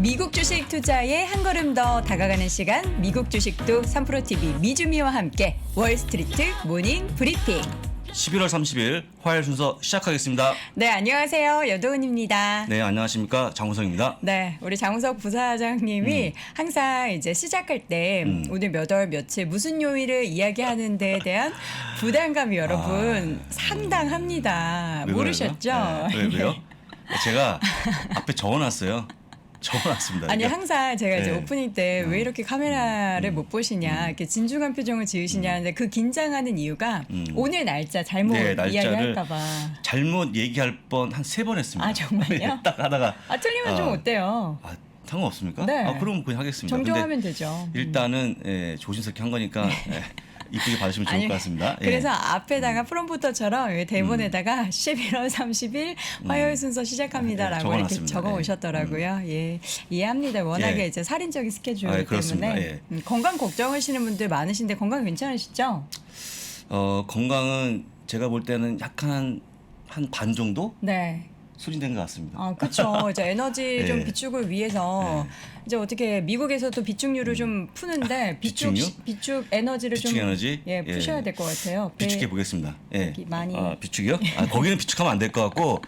미국 주식 투자에 한 걸음 더 다가가는 시간, 미국 주식도 3프로TV 미주미와 함께 월스트리트 모닝 브리핑. 11월 30일 화요일 순서 시작하겠습니다. 네, 안녕하세요. 여도은입니다. 네, 안녕하십니까. 장우성입니다. 네, 우리 장우석 부사장님이 항상 이제 시작할 때 오늘 몇 월 며칠 무슨 요일을 이야기하는 데에 대한 부담감이 여러분 상당합니다. 왜 모르셨죠? 그러죠? 네, 왜요? 제가 앞에 적어놨어요. 적어놨습니다. 아니 이게. 항상 제가 이제 네. 오프닝 때 왜 이렇게 카메라를 못 보시냐 이렇게 진중한 표정을 지으시냐 하는데 그 긴장하는 이유가 오늘 날짜 잘못 네, 날짜를 이야기할까 봐. 잘못 얘기할 뻔 한 3번 했습니다. 아, 정말요? 네, 딱 하다가 틀리면 좀 어때요? 상관없습니까? 네. 그럼 그냥 하겠습니다. 정정하면 근데 되죠. 일단은 조심스럽게 한 거니까 이쁘게 받으시면 좋을 것 같습니다. 그래서 앞에다가 프롬프터처럼 대본에다가 11월 30일 화요일 순서 시작합니다라고 이렇게 적어놨습니다. 적어 오셨더라고요. 예, 이해합니다. 워낙에 이제 살인적인 스케줄이기 그렇습니다. 때문에 건강 걱정하시는 분들 많으신데 건강 괜찮으시죠? 건강은 제가 볼 때는 약간 한 반 정도 네. 소진된 것 같습니다. 그렇죠. 이제 에너지 좀 네. 비축을 위해서 이제 어떻게 미국에서도 비축률을 좀 푸는데 비축류? 비축 에너지를 비축 좀 에너지? 푸셔야 될 것 같아요. 비축해 보겠습니다. 예. 여기 많이 비축이요? 거기는 비축하면 안 될 것 같고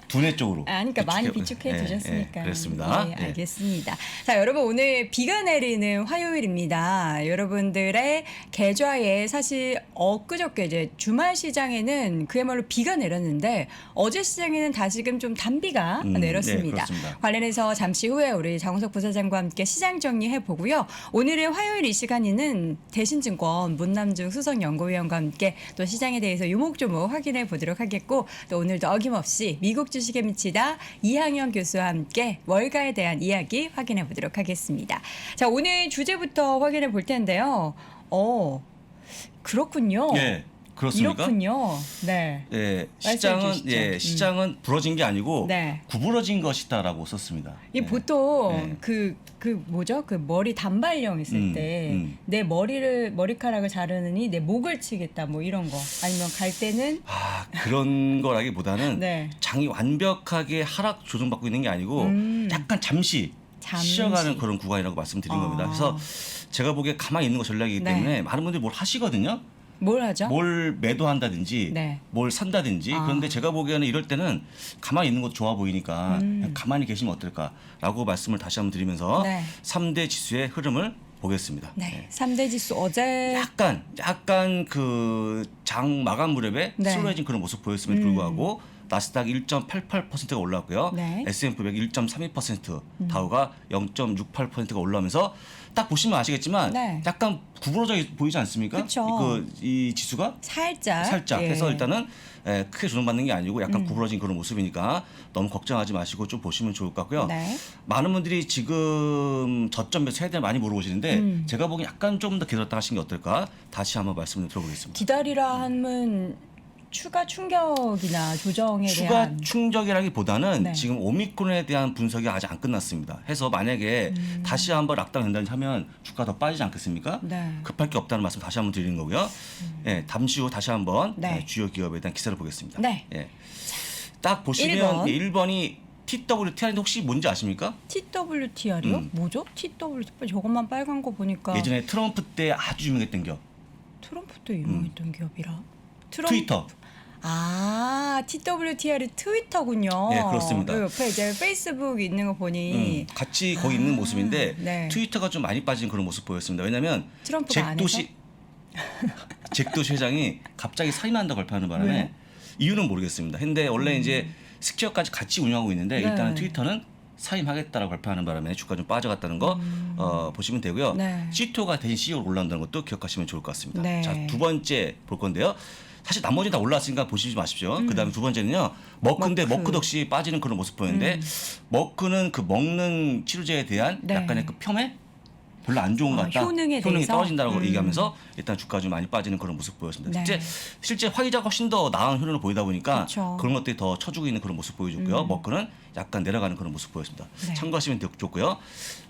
두뇌 쪽으로. 그러니까 많이 비축해 두셨으니까. 그렇습니다. 네, 알겠습니다. 자, 여러분 오늘 비가 내리는 화요일입니다. 여러분들의 계좌에 사실 엊그저께 이제 주말 시장에는 그야말로 비가 내렸는데 어제 시장에는 다시금 좀 단비가 내렸습니다. 네, 관련해서 잠시 후에 우리 장우석 부사장과 함께 시장 정리해 보고요. 오늘은 화요일 이 시간에는 대신증권 문남중 수석연구위원과 함께 또 시장에 대해서 요목조목 확인해 보도록 하겠고 또 오늘도 어김없이 미국 주식에 미치다 이항영 교수와 함께 월가에 대한 이야기 확인해 보도록 하겠습니다. 자, 오늘 주제부터 확인해 볼 텐데요. 그렇군요. 예. 그렇습니까? 이렇군요. 네. 예, 말씀해 주시죠. 시장은 부러진 게 아니고 네. 구부러진 것이다라고 썼습니다. 이 보통 뭐죠? 그 머리 단발령 있을 때 내 머리카락을 자르느니 내 목을 치겠다 뭐 이런 거 아니면 갈 때는 그런 거라기보다는 네. 장이 완벽하게 하락 조정받고 있는 게 아니고 약간 잠시 쉬어가는 그런 구간이라고 말씀드린 겁니다. 그래서 제가 보기에 가만히 있는 거 전략이기 때문에 많은 분들이 뭘 하시거든요. 뭘 하죠? 뭘 매도한다든지 뭘 산다든지 그런데 제가 보기에는 이럴 때는 가만히 있는 것도 좋아 보이니까 그냥 가만히 계시면 어떨까라고 말씀을 다시 한번 드리면서 3대 지수의 흐름을 보겠습니다. 네. 3대 지수 어제 약간 그 장 마감 무렵에 슬로해진 그런 모습 보였음에도 불구하고 나스닥 1.88%가 올랐고요. S&P 500 1.32%, 다우가 0.68%가 올라오면서 딱 보시면 아시겠지만 약간 구부러져 보이지 않습니까? 그쵸. 이 지수가 살짝. 해서 일단은 크게 조정받는 게 아니고 약간 구부러진 그런 모습이니까 너무 걱정하지 마시고 좀 보시면 좋을 것 같고요. 많은 분들이 지금 저점에서 세대 많이 물어보시는데 제가 보기엔 약간 좀 더 기다렸다 하시는 게 어떨까? 다시 한번 말씀을 드려보겠습니다. 기다리라 함은 추가 충격이나 조정에 추가 대한 충격이라기보다는 지금 오미크론에 대한 분석이 아직 안 끝났습니다. 해서 만약에 다시 한번 락다운 된다는 하면 주가 더 빠지지 않겠습니까? 급할 게 없다는 말씀 다시 한번 드리는 거고요. 잠시 후 다시 한번 주요 기업에 대한 기사를 보겠습니다. 딱 보시면 1번이 TWTR인데 혹시 뭔지 아십니까? TWTR이요? 뭐죠? TWTR 저것만 빨간 거 보니까 예전에 트럼프 때 아주 유명했던 기업. 트럼프 때 유명했던 기업이라. 트위터. TWTR이 트위터군요. 네, 그렇습니다. 그 옆에 이제 페이스북 있는 거 보니 같이 거기 있는 모습인데 트위터가 좀 많이 빠진 그런 모습 보였습니다. 왜냐하면 잭도시 회장이 갑자기 사임한다고 발표하는 바람에 이유는 모르겠습니다. 근데 원래 이제 스퀘어까지 같이 운영하고 있는데 일단은 트위터는 사임하겠다라고 발표하는 바람에 주가 좀 빠져갔다는 거 보시면 되고요. CTO가 대신 CEO로 올라온다는 것도 기억하시면 좋을 것 같습니다. 자, 두 번째 볼 건데요. 사실 나머지 다 올랐으니까 보시지 마십시오. 그다음에 두 번째는요. 머크인데 머크도 역시 빠지는 그런 모습 보였는데 머크는 그 먹는 치료제에 대한 약간의 그 폄훼 별로 안 좋은 것 같다. 효능에 효능이 대해서? 떨어진다고 얘기하면서 일단 주가 좀 많이 빠지는 그런 모습 보였습니다. 네. 실제 화이자가 훨씬 더 나은 효능을 보이다 보니까 그쵸. 그런 것들이 더 쳐주고 있는 그런 모습 보여줬고요. 머크는 약간 내려가는 그런 모습 보였습니다. 네. 참고하시면 좋고요.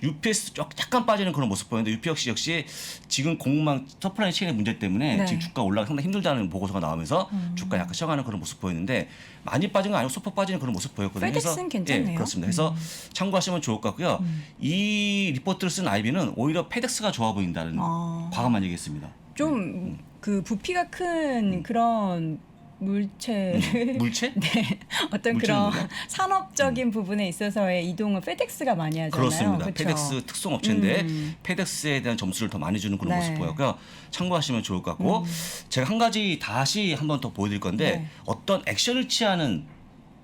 UPS 약간 빠지는 그런 모습 보였는데 UPS 역시 지금 공급망 서플라이 체인의 문제 때문에 네. 지금 주가 올라가 상당히 힘들다는 보고서가 나오면서 주가 약간 쉬어가는 그런 모습 보였는데 많이 빠진 건 아니고 소폭 빠지는 그런 모습 보였거든요. 페덱스는 괜찮네요. 예, 그렇습니다. 그래서 참고하시면 좋을 것 같고요. 이 리포트를 쓴 IB는 오히려 페덱스가 좋아 보인다는 과감한 얘기했습니다. 좀 그 부피가 큰 그런 물체를 물체? 네, 어떤 물체는 그런 뭐죠? 산업적인 부분에 있어서의 이동을 페덱스가 많이 하잖아요. 그렇습니다. 그쵸? 페덱스 특송 업체인데 페덱스에 대한 점수를 더 많이 주는 그런 네. 모습 보였고요. 참고하시면 좋을 것 같고 제가 한 가지 다시 한번 더 보여드릴 건데 네. 어떤 액션을 취하는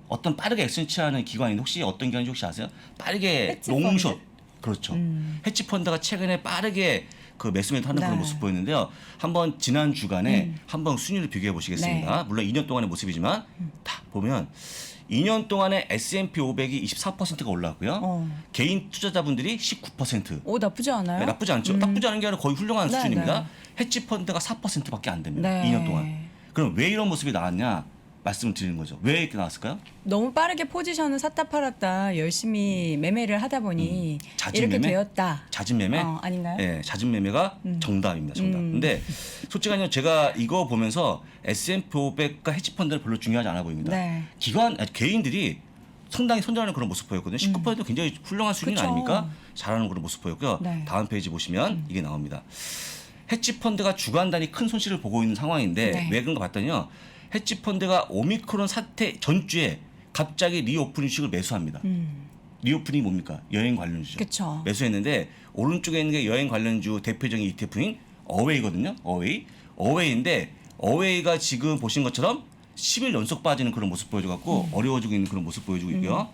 어떤 빠르게 액션 취하는 기관인데 혹시 어떤 기관인지 혹시 아세요? 빠르게 헤지펀드? 롱숏 그렇죠. 헤지펀드가 최근에 빠르게 그 매수매도 하는 네. 그런 모습 보였는데요. 한번 지난 주간에 한번 순위를 비교해 보시겠습니다. 네. 물론 2년 동안의 모습이지만 다 보면 2년 동안에 S&P 500이 24%가 올랐고요. 개인 투자자분들이 19%. 오 나쁘지 않아요? 네, 나쁘지 않죠. 나쁘지 않은 게 아니라 거의 훌륭한 네, 수준입니다. 네. 헤지펀드가 4%밖에 안 됩니다. 네. 2년 동안. 그럼 왜 이런 모습이 나왔냐? 말씀을 드리는 거죠. 왜 이렇게 나왔을까요? 너무 빠르게 포지션을 샀다 팔았다 열심히 매매를 하다 보니 잦은 이렇게 매매? 되었다. 잦은 매매? 아닌가요? 네, 잦은 매매가 정답입니다. 정답. 근데 솔직히요, 제가 이거 보면서 S&P 500과 헤지펀드는 별로 중요하지 않아 보입니다. 네. 개인들이 상당히 선전하는 그런 모습 보였거든요. 19%도 굉장히 훌륭한 수준 그쵸. 아닙니까? 잘하는 그런 모습 보였고요. 네. 다음 페이지 보시면 이게 나옵니다. 헤지펀드가 주간 단위 큰 손실을 보고 있는 상황인데 네. 왜 그런가 봤더니요. 헤지펀드가 오미크론 사태 전주에 갑자기 리오프닝 주식을 매수합니다. 리오프닝이 뭡니까? 여행 관련주죠. 그쵸. 매수했는데 오른쪽에 있는 게 여행 관련주 대표적인 ETF인 어웨이거든요. 어웨이인데 어웨이가 지금 보신 것처럼 10일 연속 빠지는 그런 모습 보여줘갖고 어려워지고 있는 그런 모습 보여주고 있고요.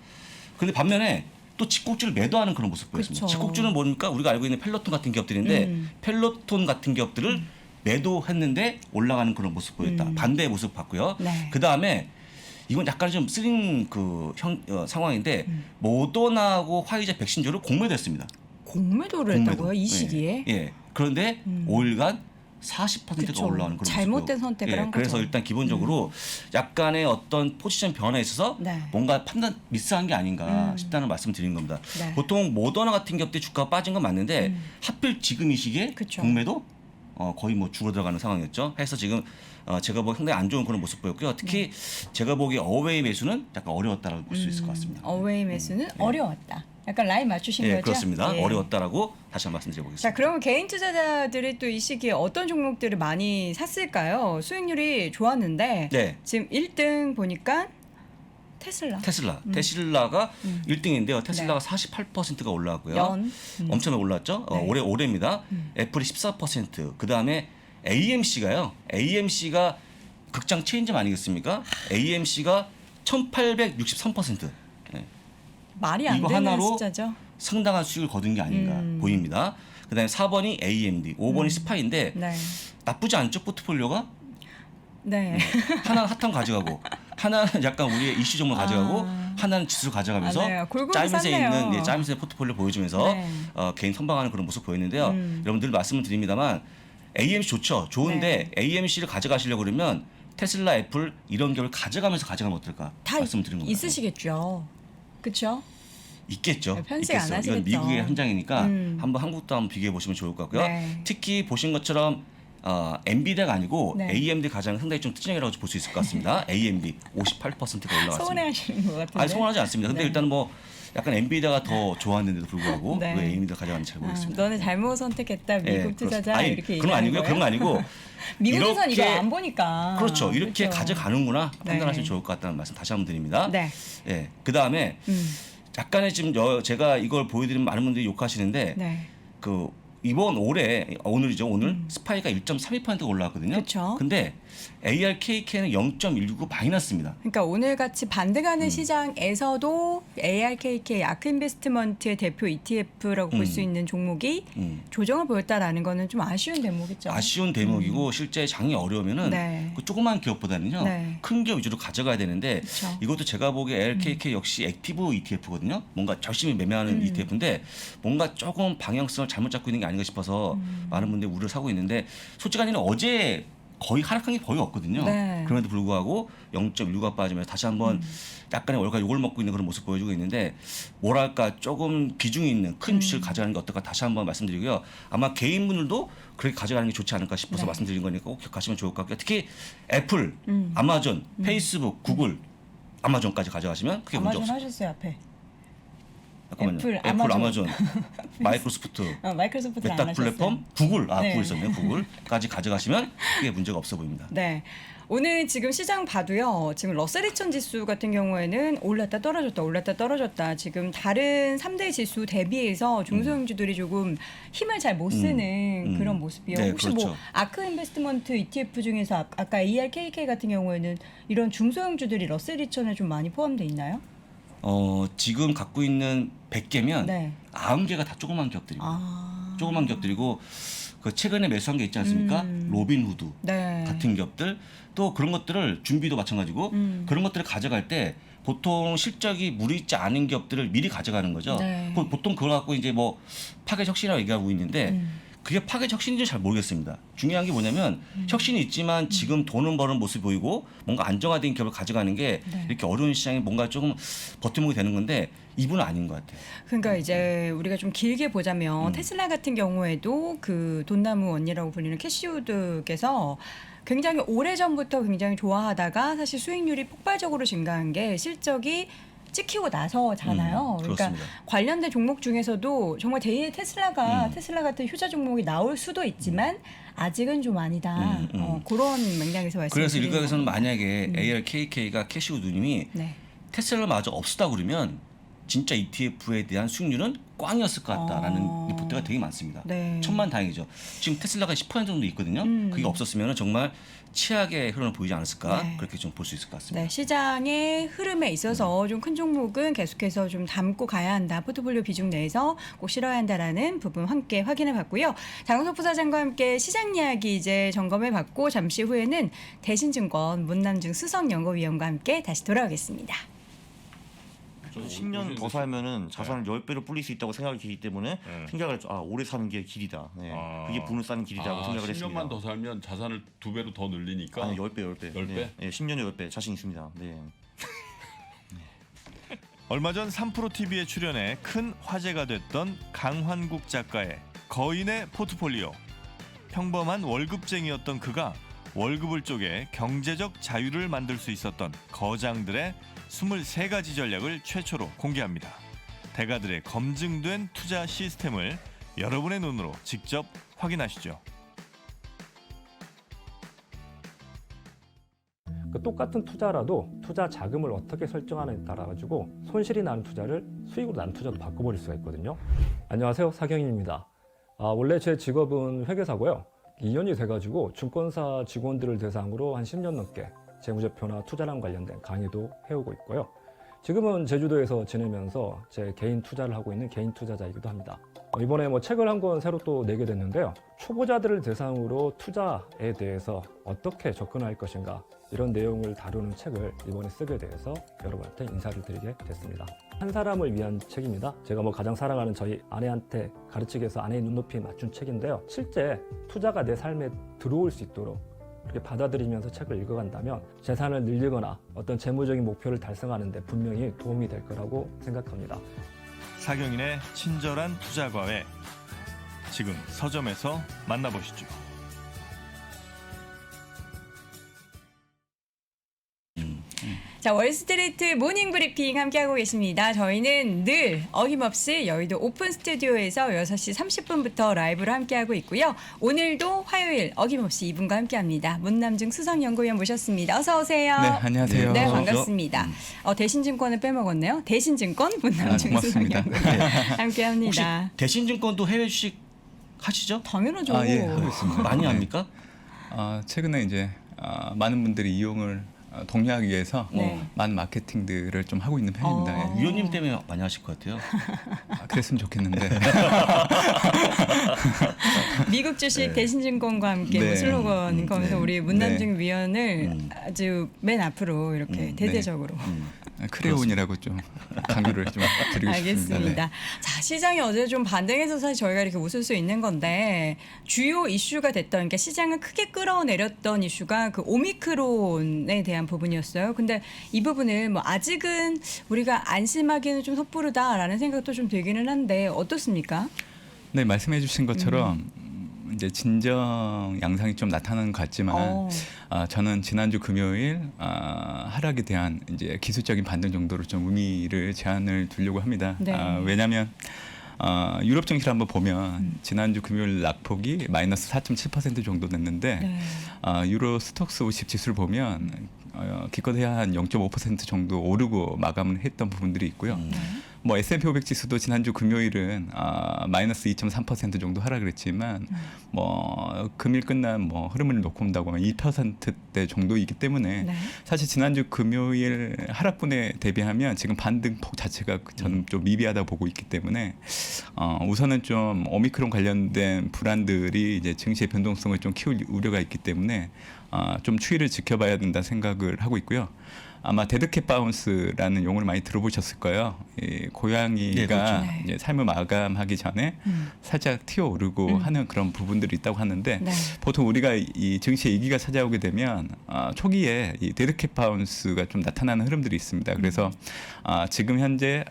그런데 반면에 또 직곡주를 매도하는 그런 모습 보였습니다. 그쵸. 직곡주는 뭡니까? 우리가 알고 있는 펠로톤 같은 기업들인데 펠로톤 같은 기업들을 매도했는데 올라가는 그런 모습 보였다. 반대의 모습 봤고요. 네. 그 다음에 이건 약간 좀 쓰린 상황인데 모더나하고 화이자 백신주를 공매도했습니다. 공매도를 했다고요? 이 시기에? 예. 그런데 5일간 40%가 그쵸. 올라가는 그런 잘못된 모습이고. 선택을 한 그래서 거죠. 일단 기본적으로 약간의 어떤 포지션 변화에 있어서 네. 뭔가 판단 미스한 게 아닌가 싶다는 말씀 드리는 겁니다. 네. 보통 모더나 같은 기업들 주가가 빠진 건 맞는데 하필 지금 이 시기에 그쵸. 공매도 거의 뭐 죽어 들어가는 상황이었죠. 해서 지금 제가 보기 상당히 안 좋은 그런 모습 보였고요. 특히 제가 보기 어웨이 매수는 약간 어려웠다라고 볼 수 있을 것 같습니다. 어웨이 매수는 어려웠다. 약간 라인 맞추신 예, 거죠? 그렇습니다. 예. 어려웠다라고 다시 한번 말씀드려보겠습니다. 자, 그러면 개인 투자자들이 또 이 시기에 어떤 종목들을 많이 샀을까요? 수익률이 좋았는데 네. 지금 1등 보니까 테슬라가 1등인데요. 테슬라가 네. 48%가 올라왔고요. 연. 엄청 올랐죠. 네. 올해입니다. 애플이 14%. 그 다음에 AMC가 극장 체인점 아니겠습니까? AMC가 1,863%. 네. 말이 안 이거 되는 하나로 숫자죠. 상당한 수익을 거둔 게 아닌가 보입니다. 그 다음에 4번이 AMD, 5번이 스파인데 네. 나쁘지 않죠? 포트폴리오가? 네. 하나는 핫한 가져가고 하나는 약간 우리의 이슈 종목 가져가고 하나는 지수 가져가면서 네, 골고루 짜임새 샀네요. 있는 짜임새 포트폴리오 보여주면서 네. 개인 선방하는 그런 모습 보였는데요. 여러분들 말씀을 드립니다만 AMC 좋죠. 좋은데 네. AMC를 가져가시려고 그러면 테슬라, 애플 이런 기업을 가져가면서 가져가면 어떨까 다 말씀드리는 겁니다. 있으시겠죠. 그렇죠? 있겠죠. 네, 편식 안 있겠어요. 하시겠죠. 이건 미국의 현장이니까 한번 한국도 한번 비교해 보시면 좋을 것 같고요. 네. 특히 보신 것처럼 엔비디아가 아니고 네. AMD 가장 상당히 좀 특징이라고 볼 수 있을 것 같습니다. AMD 58%가 올라갔습니다. 서운해하시는 것 같은데. 아니 서운하지 않습니다. 근데 네. 일단 뭐 약간 엔비디아가 더 좋았는데도 불구하고 네. 왜 AMD가 가져가는지 잘 모르겠습니다. 너는 잘못 선택했다. 미국 예, 투자자 아니, 이렇게 그런 거 아니고요. 그런 거 아니고 미국에선 이거 이렇게- 안 보니까. 그렇죠. 이렇게 그렇죠. 가져가는구나 네. 판단하시면 좋을 것 같다는 말씀 다시 한번 드립니다. 네. 예. 그 다음에 약간의 지금 제가 이걸 보여드리면 많은 분들이 욕하시는데 네. 그 이번 올해 오늘이죠. 오늘 스파이가 1.32%가 올라왔거든요. 그쵸. 근데 ARKK는 0.169 마이너스입니다. 그러니까 오늘 같이 반등하는 시장에서도 ARKK 아크인베스트먼트의 대표 ETF라고 볼 수 있는 종목이 조정을 보였다라는 거는 좀 아쉬운 대목이죠. 아쉬운 대목이고 실제 장이 어려우면은 네. 그 조그만 기업보다는요 네. 큰 기업 위주로 가져가야 되는데 그쵸. 이것도 제가 보기에 ARKK 역시 액티브 ETF거든요. 뭔가 열심히 매매하는 ETF인데 뭔가 조금 방향성을 잘못 잡고 있는 게 아닌가 싶어서 많은 분들이 우려를 사고 있는데 솔직한 얘기는 어제 거의 하락한 게 거의 없거든요. 네. 그럼에도 불구하고 0.1가 빠지면서 다시 한번 약간의 월가 욕을 먹고 있는 그런 모습 보여주고 있는데 뭐랄까 조금 비중이 있는 큰 주식을 가져가는 게 어떨까 다시 한번 말씀드리고요. 아마 개인분들도 그렇게 가져가는 게 좋지 않을까 싶어서 네. 말씀드린 거니까 꼭 기억하시면 좋을 것 같고요. 특히 애플, 아마존, 페이스북, 구글, 아마존까지 가져가시면 크게 문제 아마존 없습니다. 하셨어요 앞에. 잠깐만요. 애플, 아마존, 마이크로소프트, 마이크로소프트를 안 메타 하셨어요. 플랫폼, 구글, 네. 구글 있었네요. 구글까지 가져가시면 크게 문제가 없어 보입니다. 네. 오늘 지금 시장 봐도요. 지금 러셀 2000 지수 같은 경우에는 올랐다 떨어졌다 올랐다 떨어졌다. 지금 다른 3대 지수 대비해서 중소형주들이 조금 힘을 잘 못 쓰는 그런 모습이요. 네, 혹시 그렇죠. 뭐 아크 인베스트먼트 ETF 중에서 아까 ARKK 같은 경우에는 이런 중소형주들이 러셀 2000에 좀 많이 포함되어 있나요? 지금 갖고 있는 100개면 네. 90개가 다 조그만 기업들입니다. 아. 조그만 기업들이고 그 최근에 매수한 게 있지 않습니까? 로빈후드 네. 같은 기업들 또 그런 것들을 준비도 마찬가지고 그런 것들을 가져갈 때 보통 실적이 무리있지 않은 기업들을 미리 가져가는 거죠. 네. 보통 그걸 갖고 이제 뭐 파괴 혁신이라고 얘기하고 있는데 그게 파괴 혁신인지 잘 모르겠습니다. 중요한 게 뭐냐면 혁신이 있지만 지금 돈은 버는 모습이 보이고 뭔가 안정화된 기업을 가져가는 게 네. 이렇게 어려운 시장에 뭔가 조금 버팀목이 되는 건데 이분은 아닌 것 같아요. 그러니까 이제 우리가 좀 길게 보자면 테슬라 같은 경우에도 그 돈나무 언니라고 불리는 캐시우드께서 굉장히 오래전부터 굉장히 좋아하다가 사실 수익률이 폭발적으로 증가한 게 실적이 찍히고 나서잖아요. 그러니까 그렇습니다. 관련된 종목 중에서도 정말 대의 테슬라 같은 효자 종목이 나올 수도 있지만 아직은 좀 아니다. 그런 맥락에서 말씀드리는 그래서 일각에서는 겁니다. 만약에 ARKK가 캐시우드님이 네. 테슬라마저 없었다 그러면 진짜 ETF에 대한 수익률은 꽝이었을 것 같다라는 리포트가 되게 많습니다. 네. 천만다행이죠. 지금 테슬라가 10% 정도 있거든요. 그게 없었으면 정말 최악의 흐름을 보이지 않았을까 네. 그렇게 좀 볼 수 있을 것 같습니다. 네, 시장의 흐름에 있어서 좀 큰 종목은 계속해서 좀 담고 가야 한다. 포트폴리오 비중 내에서 꼭 실어야 한다라는 부분 함께 확인해 봤고요. 장성석 부사장과 함께 시장 이야기 이제 점검해 봤고 잠시 후에는 대신증권 문남중 수석연구위원과 함께 다시 돌아오겠습니다. 저는 10년 더 살면은 자산을 10배로 불릴 수 있다고 생각이 들기 때문에 생각을 했죠. 오래 사는 게 길이다. 네. 그게 분을 쌓는 길이라고 생각을 했습니다. 10년만 더 살면 자산을 2배로 더 늘리니까. 아니 10배. 10배? 네. 네, 10년에 10배 자신 있습니다. 네. 얼마 전 3프로TV에 출연해 큰 화제가 됐던 강환국 작가의 거인의 포트폴리오. 평범한 월급쟁이였던 그가 월급을 쪼개 경제적 자유를 만들 수 있었던 거장들의 23가지 전략을 최초로 공개합니다. 대가들의 검증된 투자 시스템을 여러분의 눈으로 직접 확인하시죠. 그 똑같은 투자라도 투자 자금을 어떻게 설정하느냐에 따라 가지고 손실이 나는 투자를 수익으로 나는 투자로 바꿔버릴 수가 있거든요. 안녕하세요, 사경인입니다. 원래 제 직업은 회계사고요. 2년이 돼가지고 증권사 직원들을 대상으로 한 10년 넘게 재무제표나 투자랑 관련된 강의도 해오고 있고요. 지금은 제주도에서 지내면서 제 개인 투자를 하고 있는 개인 투자자이기도 합니다. 이번에 책을 한 권 새로 또 내게 됐는데요. 초보자들을 대상으로 투자에 대해서 어떻게 접근할 것인가 이런 내용을 다루는 책을 이번에 쓰게 돼서 여러분한테 인사를 드리게 됐습니다. 한 사람을 위한 책입니다. 제가 가장 사랑하는 저희 아내한테 가르치기 위해서 아내의 눈높이에 맞춘 책인데요. 실제 투자가 내 삶에 들어올 수 있도록 그렇게 받아들이면서 책을 읽어간다면 재산을 늘리거나 어떤 재무적인 목표를 달성하는 데 분명히 도움이 될 거라고 생각합니다. 사경인의 친절한 투자 과외. 지금 서점에서 만나보시죠. 자, 월스트리트 모닝 브리핑 함께하고 계십니다. 저희는 늘 어김없이 여의도 오픈 스튜디오에서 6시 30분부터 라이브로 함께하고 있고요. 오늘도 화요일 어김없이 이분과 함께합니다. 문남중 수석연구위원 모셨습니다. 어서 오세요. 네, 안녕하세요. 네, 어서 오십시오. 반갑습니다. 대신증권을 빼먹었네요. 대신증권 문남중 고맙습니다. 수석연구위원 혹시 함께합니다. 대신증권도 해외 주식 하시죠? 당연하죠. 예, 하고 있습니다. 많이 네. 합니까? 최근에 이제 많은 분들이 이용을 독려하기 위해서 네. 많은 마케팅들을 좀 하고 있는 편입니다. 예. 위원님 때문에 많이 하실 것 같아요. 그랬으면 좋겠는데. 미국 주식 대신증권과 함께 네. 뭐 슬로건 거면서 네. 우리 문남중 위원을 아주 맨 앞으로 이렇게 대대적으로 크레온이라고 좀 강조를 좀 드리고 싶습니다. 알겠습니다. 네. 자, 시장이 어제 좀 반등해서 사실 저희가 이렇게 웃을 수 있는 건데 주요 이슈가 됐던 그러니까 시장을 크게 끌어내렸던 이슈가 그 오미크론에 대한 부분이었어요. 근데 이 부분을 뭐 아직은 우리가 안심하기는 좀 섣부르다라는 생각도 좀 들기는 한데 어떻습니까? 네, 말씀해주신 것처럼 이제 진정 양상이 좀 나타나는 것 같지만 저는 지난주 금요일 하락에 대한 이제 기술적인 반등 정도로 좀 의미를 제한을 두려고 합니다. 네. 왜냐하면 유럽 증시를 한번 보면 지난주 금요일 낙폭이 마이너스 4.7% 정도 됐는데 네. 유로 스톡스 50 지수를 보면 기껏해야 한 0.5% 정도 오르고 마감을 했던 부분들이 있고요. 뭐 S&P 500 지수도 지난주 금요일은 마이너스 2.3% 정도 하락을 했지만 뭐 금일 끝난 뭐 흐름을 놓고 본다고 하면 2%대 정도이기 때문에 네. 사실 지난주 금요일 하락분에 대비하면 지금 반등폭 자체가 저는 좀 미비하다 보고 있기 때문에 우선은 좀 오미크론 관련된 불안들이 이제 증시의 변동성을 좀 키울 우려가 있기 때문에 좀 추이를 지켜봐야 된다 생각을 하고 있고요. 아마 데드캣 바운스라는 용어를 많이 들어보셨을 거예요. 이 고양이가 네, 그렇죠. 이제 삶을 마감하기 전에 살짝 튀어오르고 하는 그런 부분들이 있다고 하는데 네. 보통 우리가 이 증시의 위기가 찾아오게 되면 초기에 이 데드캣 바운스가 좀 나타나는 흐름들이 있습니다. 그래서 지금 현재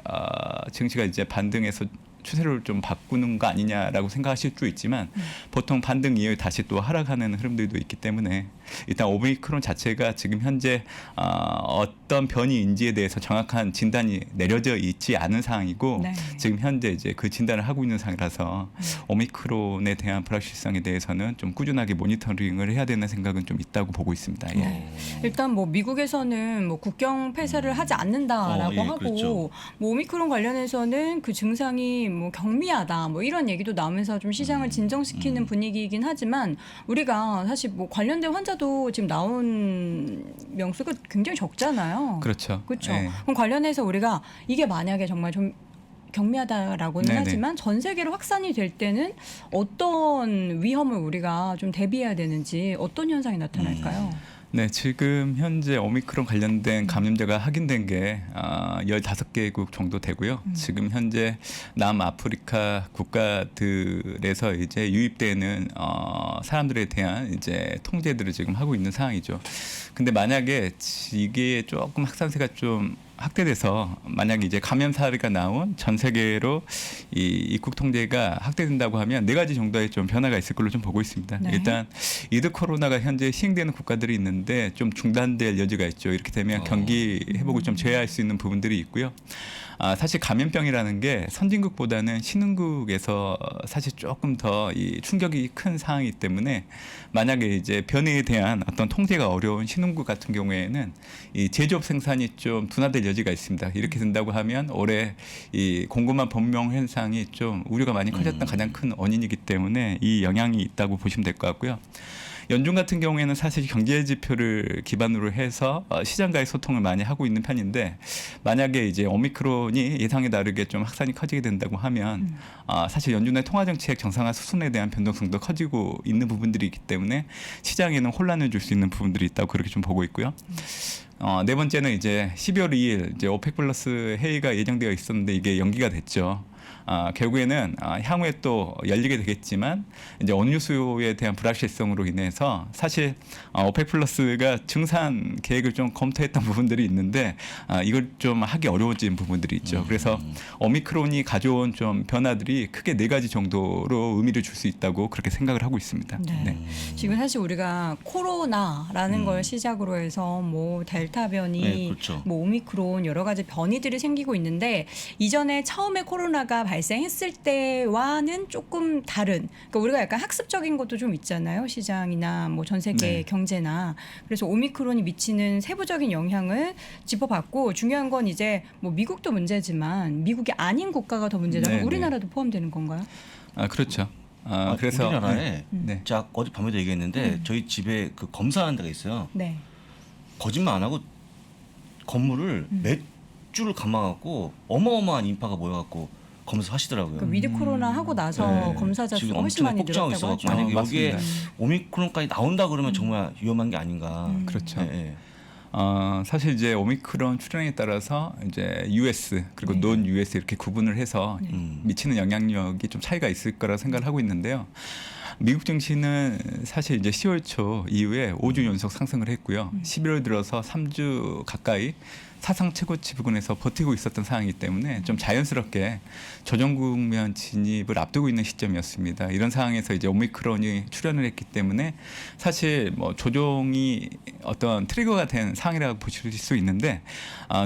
증시가 이제 반등해서 추세를 좀 바꾸는 거 아니냐라고 생각하실 수 있지만 보통 반등 이후에 다시 또 하락하는 흐름들도 있기 때문에 일단 오미크론 자체가 지금 현재 어떤 변이인지에 대해서 정확한 진단이 내려져 있지 않은 상황이고 네. 지금 현재 이제 그 진단을 하고 있는 상황이라서 오미크론에 대한 불확실성에 대해서는 좀 꾸준하게 모니터링을 해야 되는 생각은 좀 있다고 보고 있습니다. 예. 네. 일단 뭐 미국에서는 뭐 국경 폐쇄를 하지 않는다라고 예, 하고 그렇죠. 뭐 오미크론 관련해서는 그 증상이 뭐 경미하다 뭐 이런 얘기도 나오면서 좀 시장을 진정시키는 분위기이긴 하지만 우리가 사실 뭐 관련된 환자도 지금 나온 명수가 굉장히 적잖아요. 그렇죠. 그렇죠. 예. 그럼 관련해서 우리가 이게 만약에 정말 좀 경미하다라고는 네네. 하지만 전 세계로 확산이 될 때는 어떤 위험을 우리가 좀 대비해야 되는지 어떤 현상이 나타날까요? 네, 지금 현재 오미크론 관련된 감염자가 확인된 게 15개국 정도 되고요. 지금 현재 남아프리카 국가들에서 이제 유입되는 사람들에 대한 이제 통제들을 지금 하고 있는 상황이죠. 근데 만약에 이게 조금 확산세가 좀 확대돼서 만약에 이제 감염 사례가 나온 전 세계로 이 입국 통제가 확대된다고 하면 4가지 정도의 좀 변화가 있을 걸로 좀 보고 있습니다. 네. 일단 위드 코로나가 현재 시행되는 국가들이 있는데 좀 중단될 여지가 있죠. 이렇게 되면 경기 회복을 좀 제어할 수 있는 부분들이 있고요. 사실 감염병이라는 게 선진국보다는 신흥국에서 사실 조금 더 이 충격이 큰 상황이기 때문에 만약에 이제 변이에 대한 어떤 통제가 어려운 신흥국 같은 경우에는 이 제조업 생산이 좀 둔화될 여지가 있습니다. 이렇게 된다고 하면 올해 이 공급망 범용 현상이 좀 우려가 많이 커졌던 가장 큰 원인이기 때문에 이 영향이 있다고 보시면 될 것 같고요. 연중 같은 경우에는 사실 경제 지표를 기반으로 해서 시장과의 소통을 많이 하고 있는 편인데 만약에 이제 오미크론이 예상에 다르게 좀 확산이 커지게 된다고 하면 사실 연준의 통화정책 정상화 수순에 대한 변동성도 커지고 있는 부분들이 있기 때문에 시장에는 혼란을 줄 수 있는 부분들이 있다고 그렇게 좀 보고 있고요. 네 번째는 이제 12월 2일 이제 오펙 플러스 회의가 예정되어 있었는데 이게 연기가 됐죠. 결국에는 향후에 또 열리게 되겠지만 이제 원유 수요에 대한 불확실성으로 인해서 사실 오펙 플러스가 증산 계획을 좀 검토했던 부분들이 있는데 이걸 좀 하기 어려워진 부분들이 있죠. 그래서 오미크론이 가져온 좀 변화들이 크게 4가지 정도로 의미를 줄 수 있다고 그렇게 생각을 하고 있습니다. 네. 네. 지금 사실 우리가 코로나라는 걸 시작으로 해서 뭐 델타 변이, 네, 그렇죠. 뭐 오미크론 여러 가지 변이들이 생기고 있는데 이전에 처음에 코로나가 발생했을 때와는 조금 다른. 그러니까 우리가 약간 학습적인 것도 좀 있잖아요. 시장이나 뭐 전 세계 네. 경제나. 그래서 오미크론이 미치는 세부적인 영향을 짚어봤고 중요한 건 이제 뭐 미국도 문제지만 미국이 아닌 국가가 더 문제다. 네, 그럼 우리나라도 포함되는 건가요? 그렇죠. 그래서 우리나라에 네. 제가 어제 밤에도 얘기했는데 저희 집에 그 검사하는 데가 있어요. 네. 거짓말 안 하고 건물을 몇 줄을 감아갖고 어마어마한 인파가 모여갖고 검사하시더라고요. 그 위드 코로나 하고 나서 네. 검사자 지금 수가 훨씬 엄청나게 많이 폭증하고 늘었다고 있어갖고 하죠. 만약에 여기에 맞습니다. 오미크론까지 나온다 그러면 정말 위험한 게 아닌가. 그렇죠. 예, 예. 사실 이제 오미크론 출현에 따라서 이제 US 그리고 네. 논 US 이렇게 구분을 해서 미치는 영향력이 좀 차이가 있을 거라 생각을 하고 있는데요. 미국 증시는 사실 이제 10월 초 이후에 5주 연속 상승을 했고요. 11월 들어서 3주 가까이 사상 최고치 부근에서 버티고 있었던 상황이기 때문에 좀 자연스럽게 조정 국면 진입을 앞두고 있는 시점이었습니다. 이런 상황에서 이제 오미크론이 출현을 했기 때문에 사실 뭐 조정이 어떤 트리거가 된 상황이라고 보실 수 있는데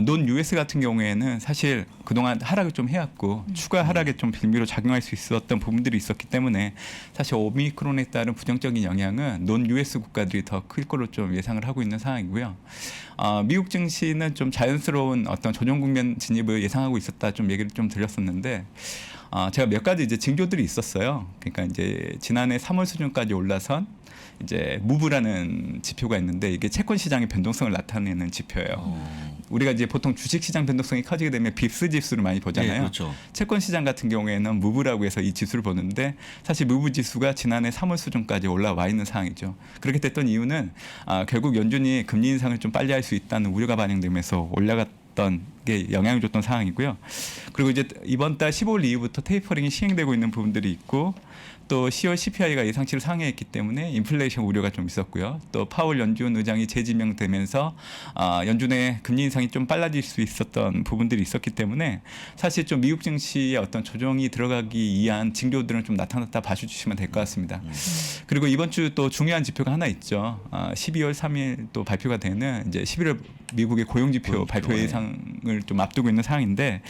논 US 같은 경우에는 사실 그동안 하락을 좀 해왔고 추가 하락에 좀 빌미로 작용할 수 있었던 부분들이 있었기 때문에 사실 오미크론에 따른 부정적인 영향은 논 US 국가들이 더 클 걸로 좀 예상을 하고 있는 상황이고요. 미국 증시는 좀 자연스러운 어떤 조정 국면 진입을 예상하고 있었다 좀 얘기를 좀 드렸었는데 제가 몇 가지 이제 징조들이 있었어요. 그러니까 이제 지난해 3월 수준까지 올라선 이제 무브라는 지표가 있는데 이게 채권 시장의 변동성을 나타내는 지표예요. 우리가 이제 보통 주식 시장 변동성이 커지게 되면 빕스 지수를 많이 보잖아요. 네, 그렇죠. 채권 시장 같은 경우에는 무브라고 해서 이 지수를 보는데 사실 무브 지수가 지난해 3월 수준까지 올라와 있는 상황이죠. 그렇게 됐던 이유는 결국 연준이 금리 인상을 좀 빨리 할 수 있다는 우려가 반영되면서 올라갔던 게 영향을 줬던 상황이고요. 그리고 이제 이번 달 15일 이후부터 테이퍼링이 시행되고 있는 부분들이 있고 또 10월 CPI가 예상치를 상회했기 때문에 인플레이션 우려가 좀 있었고요. 또 파월 연준 의장이 재지명되면서 연준의 금리 인상이 좀 빨라질 수 있었던 부분들이 있었기 때문에 사실 좀 미국 증시의 어떤 조정이 들어가기 위한 징조들은 좀 나타났다 봐주시면 될 것 같습니다. 그리고 이번 주 또 중요한 지표가 하나 있죠. 12월 3일 또 발표가 되는 이제 11월 미국의 고용지표 발표 예상을 좀 앞두고 있는 상황인데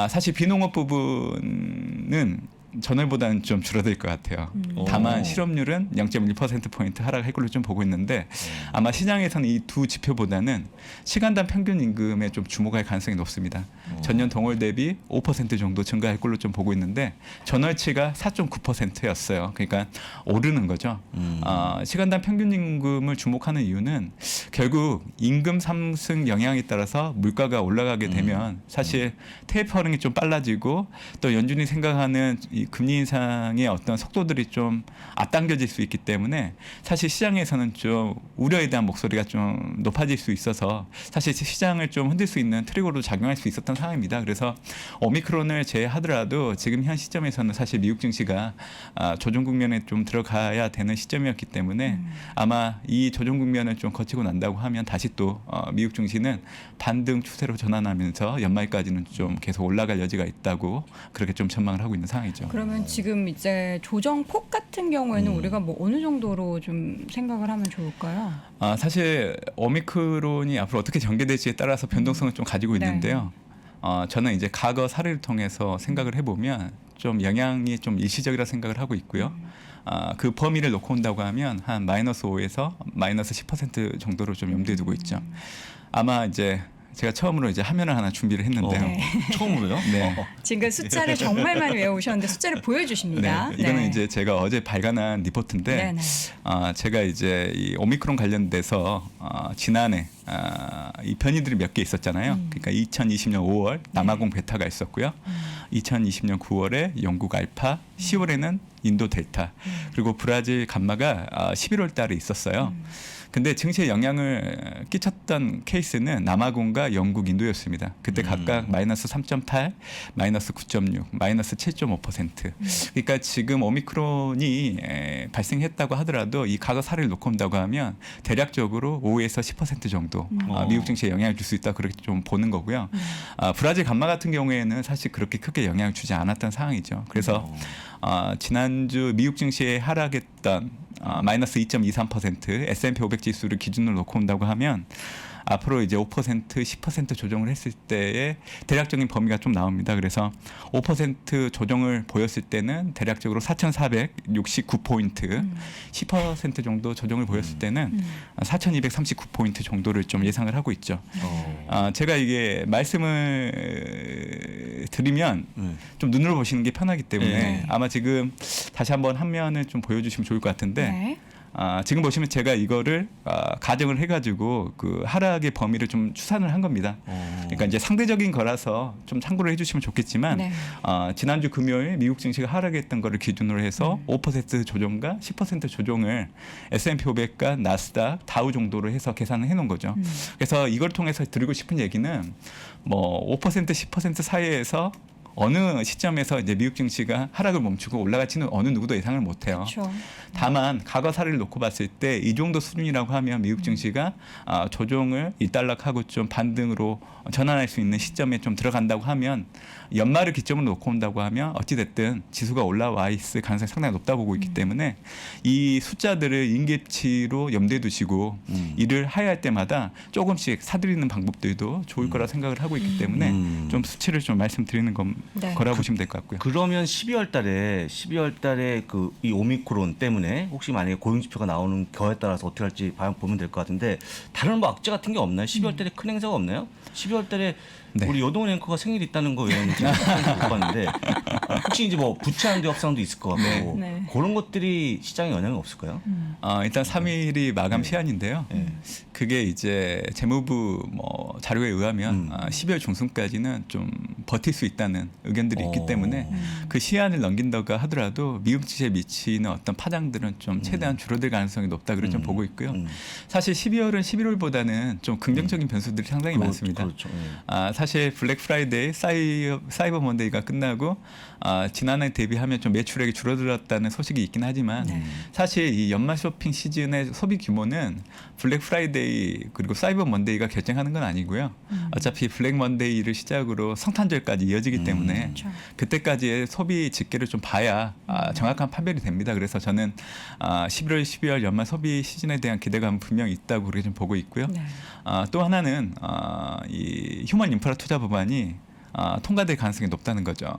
사실 비농업 부분은 전월보다는 좀 줄어들 것 같아요. 다만 실업률은 0.1%포인트 하락할 걸로 좀 보고 있는데 아마 시장에서는 이 두 지표보다는 시간당 평균 임금에 좀 주목할 가능성이 높습니다. 전년 동월 대비 5% 정도 증가할 걸로 좀 보고 있는데 전월치가 4.9%였어요. 그러니까 오르는 거죠. 시간당 평균 임금을 주목하는 이유는 결국 임금 상승 영향에 따라서 물가가 올라가게 되면 사실 테이퍼링이 좀 빨라지고 또 연준이 생각하는 이 금리 인상의 어떤 속도들이 좀 앞당겨질 수 있기 때문에 사실 시장에서는 좀 우려에 대한 목소리가 좀 높아질 수 있어서 사실 시장을 좀 흔들 수 있는 트리거로 작용할 수 있었던 상황입니다. 그래서 오미크론을 제외하더라도 지금 현 시점에서는 사실 미국 증시가 조정 국면에 좀 들어가야 되는 시점이었기 때문에 아마 이 조정 국면을 좀 거치고 난다고 하면 다시 또 미국 증시는 반등 추세로 전환하면서 연말까지는 좀 계속 올라갈 여지가 있다고 그렇게 좀 전망을 하고 있는 상황이죠. 그러면 지금 이제 조정폭 같은 경우에는 우리가 뭐 어느 정도로 좀 생각을 하면 좋을까요? 사실 오미크론이 앞으로 어떻게 전개될지에 따라서 변동성을 좀 가지고 네. 있는데요. 저는 이제 과거 사례를 통해서 생각을 해보면 좀 영향이 좀 일시적이라 생각을 하고 있고요. 그 범위를 놓고 온다고 하면 한 마이너스 5에서 마이너스 10% 정도로 좀 염두에 두고 있죠. 아마 이제 제가 처음으로 이제 화면을 하나 준비를 했는데요. 네. 처음으로요? 네. 지금 숫자를 정말 많이 외워오셨는데 숫자를 보여주십니다. 네, 이거는 이제 제가 어제 발간한 리포트인데 네네. 제가 이제 이 오미크론 관련돼서 지난해 이 변이들이 몇 개 있었잖아요. 그러니까 2020년 5월 남아공 베타가 있었고요. 2020년 9월에 영국 알파, 10월에는 인도 델타, 그리고 브라질 감마가 11월 달에 있었어요. 근데 증시에 영향을 끼쳤던 케이스는 남아공과 영국, 인도였습니다. 그때 각각 마이너스 3.8, 마이너스 9.6, 마이너스 7.5%. 그러니까 지금 오미크론이 발생했다고 하더라도 이 과거 사례를 놓고 온다고 하면 대략적으로 5에서 10% 정도 미국 증시에 영향을 줄 수 있다 그렇게 좀 보는 거고요. 브라질 감마 같은 경우에는 사실 그렇게 크게 영향을 주지 않았던 상황이죠. 그래서 지난주 미국 증시에 하락했던 마이너스 2.23% S&P 500 지수를 기준으로 놓고 온다고 하면 앞으로 이제 5% 10% 조정을 했을 때의 대략적인 범위가 좀 나옵니다. 그래서 5% 조정을 보였을 때는 대략적으로 4,469포인트, 10% 정도 조정을 보였을 때는 4,239포인트 정도를 좀 예상을 하고 있죠. 제가 이게 말씀을 드리면 좀 눈으로 보시는 게 편하기 때문에 네. 아마 지금 다시 한번 화면을 좀 보여주시면 좋을 것 같은데 네. 지금 보시면 제가 이거를 가정을 해가지고 그 하락의 범위를 좀 추산을 한 겁니다. 그러니까 이제 상대적인 거라서 좀 참고를 해주시면 좋겠지만 네. 지난주 금요일 미국 증시가 하락했던 거를 기준으로 해서 5% 조정과 10% 조정을 S&P 500과 나스닥, 다우 정도로 해서 계산을 해놓은 거죠. 그래서 이걸 통해서 드리고 싶은 얘기는 뭐 5% 10% 사이에서 어느 시점에서 이제 미국 증시가 하락을 멈추고 올라갈지는 어느 누구도 예상을 못해요. 그렇죠. 다만 과거 사례를 놓고 봤을 때 이 정도 수준이라고 하면 미국 증시가 조정을 일단락하고 좀 반등으로 전환할 수 있는 시점에 좀 들어간다고 하면 연말을 기점으로 놓고 온다고 하면 어찌됐든 지수가 올라와 있을 가능성이 상당히 높다 보고 있기 때문에 이 숫자들을 임계치로 염두에 두시고 일을 하야할 때마다 조금씩 사들이는 방법들도 좋을 거라 생각을 하고 있기 때문에 좀 수치를 좀 말씀드리는 네. 거라 보시면 될 것 같고요. 그러면 12월 달에 그 이 오미크론 때문에 혹시 만약에 고용 지표가 나오는 거에 따라서 어떻게 할지 보면 될 것 같은데 다른 뭐 악재 같은 게 없나요? 12월 달에 큰 행사가 없나요? 12월 달에 네. 우리 여동훈 앵커가 생일 있다는 거 외에는 제가 못 봤는데 혹시 이제 뭐 부채한도 협상도 있을 것 같고 네. 그런 것들이 시장에 영향이 없을까요? 일단 3일이 마감 시한인데요. 네. 그게 이제 재무부 뭐 자료에 의하면 12월 중순까지는 좀 버틸 수 있다는 의견들이 있기 때문에 그 시한을 넘긴다고 하더라도 미국 증시에 미치는 어떤 파장들은 좀 최대한 줄어들 가능성이 높다 그렇게 좀 보고 있고요. 사실 12월은 11월보다는 좀 긍정적인 변수들이 상당히 많습니다. 그렇죠. 사실 블랙 프라이데이, 사이버 먼데이가 끝나고 지난해 대비하면 좀 매출액이 줄어들었다는 소식이 있긴 하지만 사실 이 연말 쇼핑 시즌의 소비 규모는 블랙 프라이데이 그리고 사이버 먼데이가 결정하는 건 아니고요. 어차피 블랙 먼데이를 시작으로 성탄절까지 이어지기 때문에 그렇죠. 그때까지의 소비 집계를 좀 봐야 정확한 판별이 됩니다. 그래서 저는 11월, 12월 연말 소비 시즌에 대한 기대감은 분명히 있다고 그렇게 좀 보고 있고요. 네. 또 하나는 이 휴먼 인프라 투자 법안이 통과될 가능성이 높다는 거죠.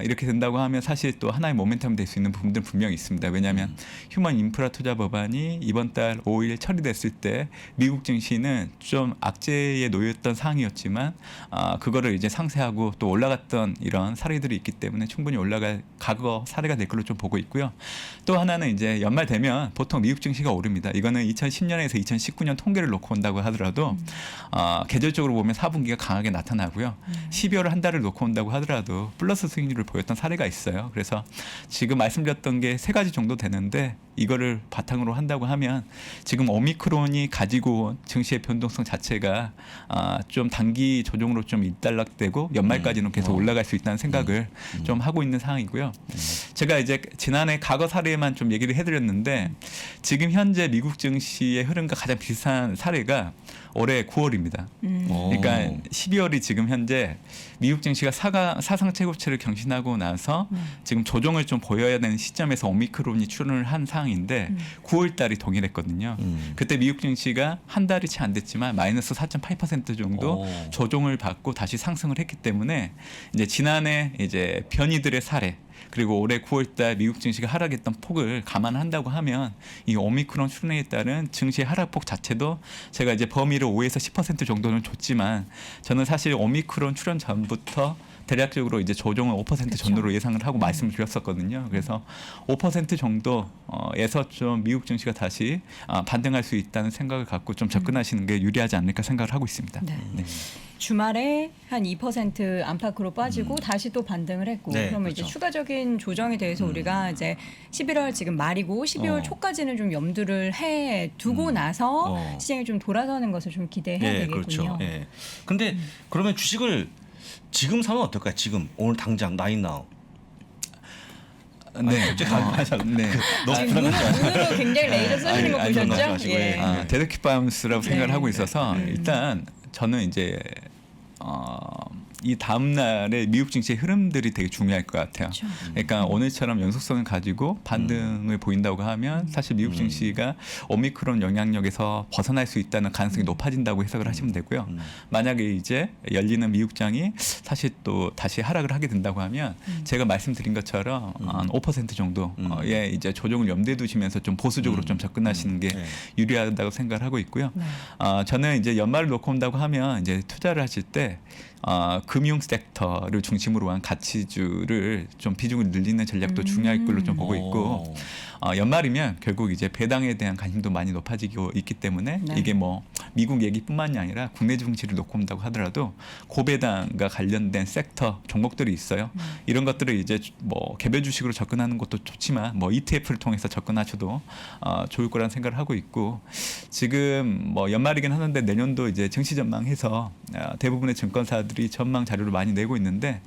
이렇게 된다고 하면 사실 또 하나의 모멘텀이 될 수 있는 부분들은 분명히 있습니다. 왜냐하면 휴먼 인프라 투자 법안이 이번 달 5일 처리됐을 때 미국 증시는 좀 악재에 놓였던 상황이었지만 그거를 이제 상쇄하고 또 올라갔던 이런 사례들이 있기 때문에 충분히 올라갈 과거 사례가 될 걸로 좀 보고 있고요. 또 하나는 이제 연말 되면 보통 미국 증시가 오릅니다. 이거는 2010년에서 2019년 통계를 놓고 온다고 하더라도 계절적으로 보면 4분기가 강하게 나타나고요. 12월 한 달을 놓고 온다고 하더라도 플러스 수익률을 보였던 사례가 있어요. 그래서 지금 말씀드렸던 게 세 가지 정도 되는데 이거를 바탕으로 한다고 하면 지금 오미크론이 가지고 온 증시의 변동성 자체가 좀 단기 조정으로 좀 일단락되고 연말까지는 계속 올라갈 수 있다는 생각을 좀 하고 있는 상황이고요. 제가 이제 지난해 과거 사례만 좀 얘기를 해드렸는데 지금 현재 미국 증시의 흐름과 가장 비슷한 사례가 올해 9월입니다. 그러니까 12월이 지금 현재 미국 증시가 사상 최고치를 경신하고 나서 지금 조정을 좀 보여야 되는 시점에서 오미크론이 출현을 한 상황인데 9월 달이 동일했거든요. 그때 미국 증시가 한 달이 채 안 됐지만 마이너스 4.8% 정도 조정을 받고 다시 상승을 했기 때문에 이제 지난해 이제 변이들의 사례 그리고 올해 9월달 미국 증시가 하락했던 폭을 감안한다고 하면 이 오미크론 출현에 따른 증시의 하락폭 자체도 제가 이제 범위를 5에서 10% 정도는 줬지만 저는 사실 오미크론 출현 전부터 대략적으로 이제 조정을 5% 전후로 예상을 하고 말씀을 드렸었거든요. 그래서 5% 정도에서 좀 미국 증시가 다시 반등할 수 있다는 생각을 갖고 좀 접근하시는 게 유리하지 않을까 생각을 하고 있습니다. 네. 네. 주말에 한 2% 안팎으로 빠지고 다시 또 반등을 했고 네, 그러면 그렇죠. 이제 추가적인 조정에 대해서 우리가 이제 11월 지금 말이고 12월 초까지는 좀 염두를 해 두고 나서 시장이 좀 돌아서는 것을 좀 기대해야 되겠군요. 그렇죠. 예. 근데 그러면 주식을 지금 사면 어떨까요? 지금 오늘 당장 나인 나우. 네. 네. 지금 눈으로 굉장히 레이저 쏘시는 거 그런 거 보셨죠? 마시고, 예. 예. 데드킥 바운스라고 네. 생각을 하고 있어서 일단 저는 이제 이 다음 날의 미국 증시의 흐름들이 되게 중요할 것 같아요. 그렇죠. 그러니까 오늘처럼 연속성을 가지고 반등을 보인다고 하면 사실 미국 증시가 오미크론 영향력에서 벗어날 수 있다는 가능성이 높아진다고 해석을 하시면 되고요. 만약에 이제 열리는 미국장이 사실 또 다시 하락을 하게 된다고 하면 제가 말씀드린 것처럼 한 5% 정도의 이제 조정을 염두에 두시면서 좀 보수적으로 좀 접근하시는 게 유리하다고 생각을 하고 있고요. 네. 저는 이제 연말을 놓고 온다고 하면 이제 투자를 하실 때 금융 섹터를 중심으로 한 가치주를 좀 비중을 늘리는 전략도 중요할 걸로 좀 보고 있고 연말이면 결국 이제 배당에 대한 관심도 많이 높아지고 있기 때문에 네. 이게 뭐 미국 얘기뿐만이 아니라 국내 증시를 놓고 온다고 하더라도 고배당과 관련된 섹터 종목들이 있어요. 이런 것들을 이제 뭐 개별 주식으로 접근하는 것도 좋지만 뭐 ETF를 통해서 접근하셔도 좋을 거라는 생각을 하고 있고 지금 뭐 연말이긴 하는데 내년도 이제 증시 전망해서 대부분의 증권사들이 전망 자료를 많이 내고 있는데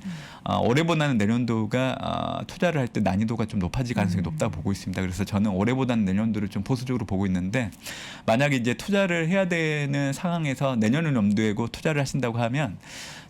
올해보다는 내년도가 투자를 할 때 난이도가 좀 높아질 가능성이 높다고 보고 있습니다. 그래서 저는 올해보다는 내년도를 좀 보수적으로 보고 있는데 만약에 이제 투자를 해야 되는 상황에서 내년을 염두에고 투자를 하신다고 하면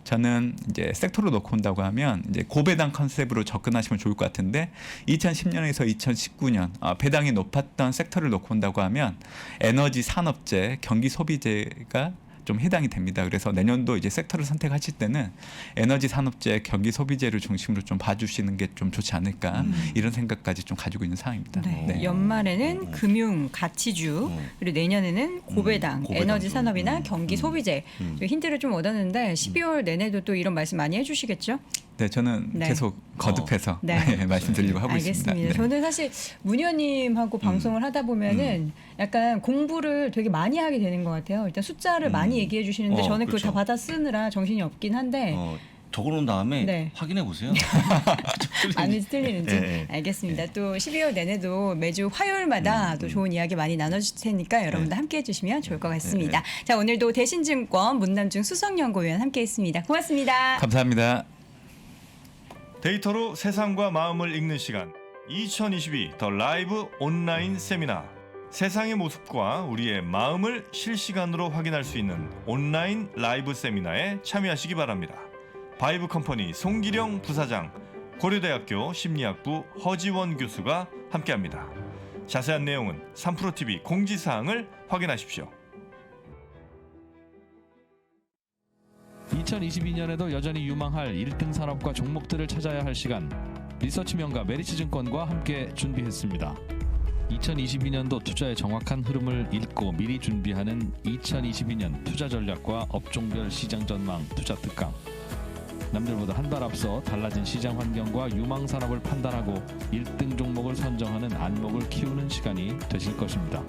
저는 이제 섹터로 놓고 온다고 하면 이제 고배당 컨셉으로 접근하시면 좋을 것 같은데 2010년에서 2019년 배당이 높았던 섹터를 놓고 온다고 하면 에너지 산업재, 경기 소비재가 좀 해당이 됩니다. 그래서 내년도 이제 섹터를 선택하실 때는 에너지 산업재, 경기 소비재를 중심으로 좀 봐주시는 게 좀 좋지 않을까 이런 생각까지 좀 가지고 있는 상황입니다. 네. 네. 연말에는 금융, 가치주, 그리고 내년에는 고배당, 고배당 에너지 좀. 산업이나 경기 소비재 좀 힌트를 좀 얻었는데 12월 내내도 또 이런 말씀 많이 해주시겠죠? 네, 저는 네. 계속 거듭해서 네. 말씀드리려고 하고 있습니다. 알겠습니다. 네. 저는 사실 문 의원님하고 방송을 하다 보면은 약간 공부를 되게 많이 하게 되는 것 같아요. 일단 숫자를 많이 얘기해 주시는데 저는 그걸 그렇죠. 다 받아 쓰느라 정신이 없긴 한데 적어놓은 다음에 네. 확인해 보세요. 아닌지 틀리는지. 예, 예. 알겠습니다. 또 12월 내내도 매주 화요일마다 또 좋은 이야기 많이 나눠주실 테니까 여러분들 함께 해주시면 좋을 것 같습니다. 자, 오늘도 대신증권 문남중 수석연구위원 함께했습니다. 고맙습니다. 감사합니다. 데이터로 세상과 마음을 읽는 시간 2022 더 라이브 온라인 세미나 세상의 모습과 우리의 마음을 실시간으로 확인할 수 있는 온라인 라이브 세미나에 참여하시기 바랍니다. 바이브 컴퍼니 송기령 부사장, 고려대학교 심리학부 허지원 교수가 함께합니다. 자세한 내용은 3프로TV 공지사항을 확인하십시오. 2022년에도 여전히 유망할 1등 산업과 종목들을 찾아야 할 시간, 리서치명가 메리츠증권과 함께 준비했습니다. 2022년도 투자의 정확한 흐름을 읽고 미리 준비하는 2022년 투자 전략과 업종별 시장 전망 투자 특강. 남들보다 한 발 앞서 달라진 시장 환경과 유망 산업을 판단하고 1등 종목을 선정하는 안목을 키우는 시간이 되실 것입니다.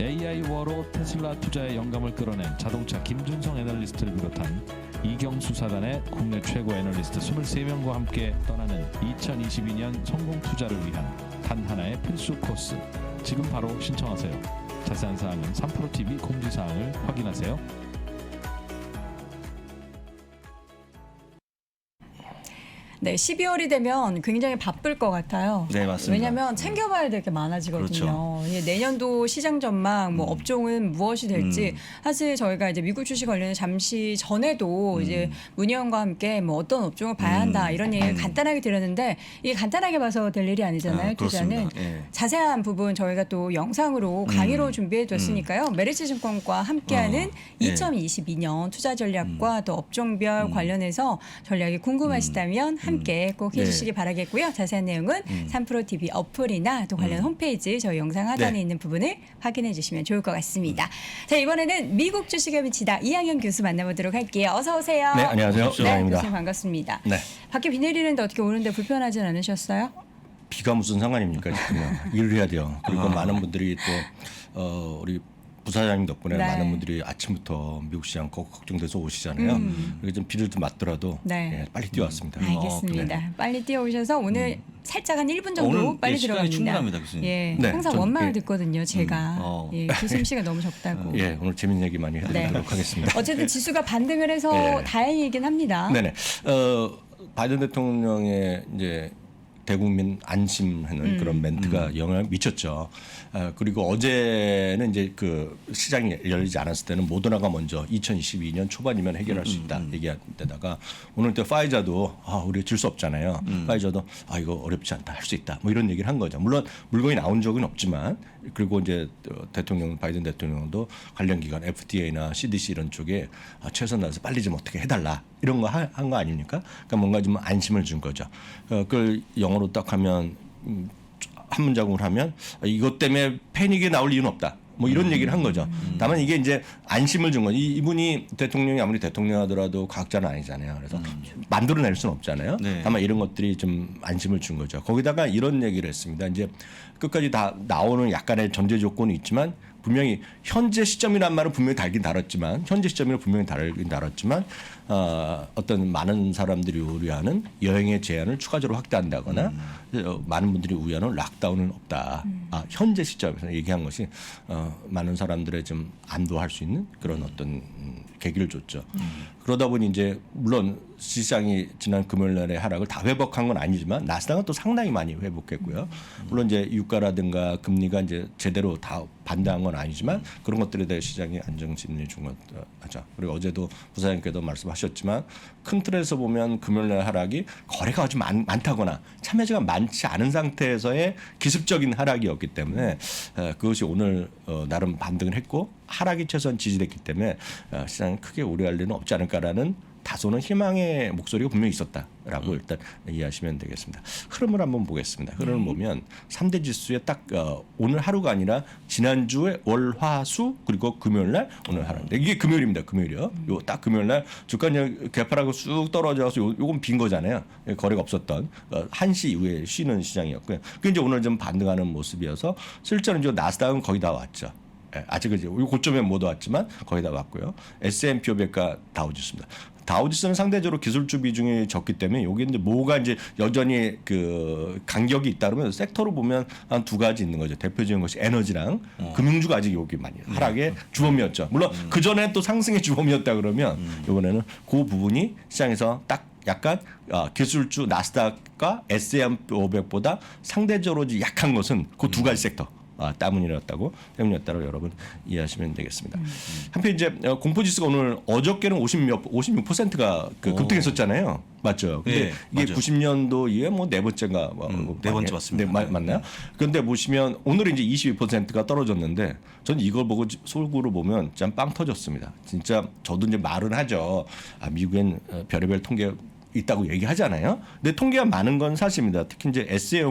AI 워로 테슬라 투자의 영감을 끌어낸 자동차 김준성 애널리스트를 비롯한 이경수 사단의 국내 최고 애널리스트 23명과 함께 떠나는 2022년 성공 투자를 위한 단 하나의 필수 코스. 지금 바로 신청하세요. 자세한 사항은 3프로TV 공지사항을 확인하세요. 네, 12월이 되면 굉장히 바쁠 것 같아요. 네, 맞습니다. 왜냐하면 챙겨봐야 될 게 많아지거든요. 그렇죠. 예, 내년도 시장 전망, 뭐 업종은 무엇이 될지 사실 저희가 이제 미국 주식 관련해 잠시 전에도 이제 문 의원과 함께 뭐 어떤 업종을 봐야 한다 이런 얘기를 간단하게 드렸는데 이게 간단하게 봐서 될 일이 아니잖아요. 투자는 예. 자세한 부분 저희가 또 영상으로 강의로 준비해 뒀으니까요. 메리츠증권과 함께하는 2022년 투자 전략과 또 업종별 관련해서 전략이 궁금하시다면 함께 꼭 해주시기 바라겠고요. 자세한 내용은 3프로TV 어플이나 또 관련 홈페이지 저희 영상 하단에 네. 있는 부분을 확인해 주시면 좋을 것 같습니다. 자, 이번에는 미국 주식에 미치다 이항현 교수 만나보도록 할게요. 어서 오세요. 네, 안녕하세요. 네, 이항현입니다. 교수님 반갑습니다. 네. 밖에 비 내리는데 어떻게 오는데 불편하진 않으셨어요? 비가 무슨 상관입니까 지금요. 일을 해야 돼요. 그리고 많은 분들이 또 우리 부사장님 덕분에 네. 많은 분들이 아침부터 미국 시장 걱정돼서 오시잖아요. 그래서 좀 비를 좀 맞더라도 네. 예, 빨리 뛰어왔습니다. 알겠습니다. 네. 빨리 뛰어오셔서 오늘 살짝 한 1분 정도 오늘 빨리 시간이 들어갑니다. 충분합니다, 교수님. 예, 네, 항상 전- 원망을 예. 듣거든요, 제가. 예. 예, 교수님 씨가 너무 적다고. 예, 오늘 재밌는 얘기 많이 해드리도록 네. 하겠습니다. 어쨌든 지수가 반등을 해서 네. 다행이긴 합니다. 네네. 바이든 대통령의 이제 대국민 안심하는 그런 멘트가 영향을 미쳤죠. 그리고 어제는 이제 그 시장이 열리지 않았을 때는 모더나가 먼저 2022년 초반이면 해결할 수 있다 얘기한 데다가 오늘 또 파이자도 우리 질 수 없잖아요. 파이자도 이거 어렵지 않다 할 수 있다 뭐 이런 얘기를 한 거죠. 물론 물건이 나온 적은 없지만 그리고 이제 대통령 바이든 대통령도 관련 기관 FDA나 CDC 이런 쪽에 최선 다해서 빨리 좀 어떻게 해달라 이런 거 한 거 아닙니까? 그러니까 뭔가 좀 안심을 준 거죠. 그걸 영어로 딱 하면 한 문장으로 하면 이것 때문에 패닉이 나올 이유는 없다. 뭐 이런 얘기를 한 거죠. 다만 이게 이제 안심을 준 거죠. 이분이 대통령이 아무리 대통령 하더라도 과학자는 아니잖아요. 그래서 만들어낼 수는 없잖아요. 네. 다만 이런 것들이 좀 안심을 준 거죠. 거기다가 이런 얘기를 했습니다. 이제 끝까지 다 나오는 약간의 전제 조건이 있지만 분명히 현재 시점이란 말은 분명히 달긴 달았지만 현재 시점이란 분명히 달긴 달았지만 어떤 많은 사람들이 우려하는 여행의 제한을 추가적으로 확대한다거나 많은 분들이 우려하는 락다운은 없다. 현재 시점에서 얘기한 것이 많은 사람들의 좀 안도할 수 있는 그런 어떤 계기를 줬죠. 그러다 보니 이제 물론 시장이 지난 금요일 날의 하락을 다 회복한 건 아니지만 나스닥은 또 상당히 많이 회복했고요. 물론 이제 유가라든가 금리가 이제 제대로 다 반대한 건 아니지만 그런 것들에 대해 시장이 안정심리 준 거죠. 그리고 어제도 부사장님께도 말씀하셨지만 큰 틀에서 보면 금요일 날 하락이 거래가 아주 많다거나 참여자가 많지 않은 상태에서의 기습적인 하락이었기 때문에 그것이 오늘 나름 반등을 했고 하락이 최소한 지지됐기 때문에 시장이 크게 우려할 일은 없지 않을까라는 다소는 희망의 목소리가 분명히 있었다라고 일단 이해하시면 되겠습니다. 흐름을 한번 보겠습니다. 흐름을 보면 3대 지수에 딱 오늘 하루가 아니라 지난주에 월, 화, 수 그리고 금요일 날 오늘 하루인데 이게 금요일입니다. 금요일이요. 요 딱 금요일 날 주가 개파라고 쑥 떨어져서 요건 빈 거잖아요. 거래가 없었던 1시 이후에 쉬는 시장이었고요. 그게 이제 오늘 좀 반등하는 모습이어서 실제로 이제 나스닥은 거의 다 왔죠. 아직은 이제 고점에 못 왔지만 거의 다 왔고요. S&P 500과 다우지수입니다. 다우지수는 상대적으로 기술주 비중이 적기 때문에 여기 이제 뭐가 이제 여전히 그 간격이 있다면 섹터로 보면 한 두 가지 있는 거죠. 대표적인 것이 에너지랑 금융주가 아직 여기 많이 하락의 주범이었죠. 물론 그 전에 또 상승의 주범이었다 그러면 이번에는 그 부분이 시장에서 딱 약간 기술주 나스닥과 S&P 500보다 상대적으로 약한 것은 그 두 가지 섹터. 때문이었다고 여러분 이해하시면 되겠습니다. 한편 이제 공포지수가 오늘 어저께는 56%가 급등했었잖아요. 맞죠? 근데 네, 이게 맞아요. 90년도 이후에 뭐 네 번째가 네 번째 맞습니다. 네, 맞나요? 그런데 보시면 오늘은 이제 22%가 떨어졌는데 저는 이걸 보고 속으로 보면 참 빵 터졌습니다. 진짜 저도 이제 말은 하죠. 미국엔 별의별 통계 있다고 얘기하잖아요. 근데 통계가 많은 건 사실입니다. 특히 이제 S&P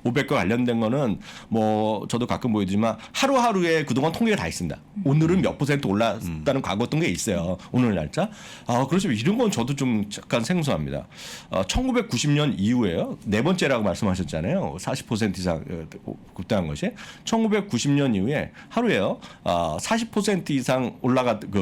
500과 관련된 거는 뭐 저도 가끔 보여드리지만 하루하루에 그동안 통계가 다 있습니다. 오늘은 몇 % 올랐다는 과거 통계 있어요. 오늘 날짜. 그래서 이런 건 저도 좀 약간 생소합니다. 1990년 이후에요. 네 번째라고 말씀하셨잖아요. 40% 이상 급등한 것이. 1990년 이후에 하루에요. 40% 이상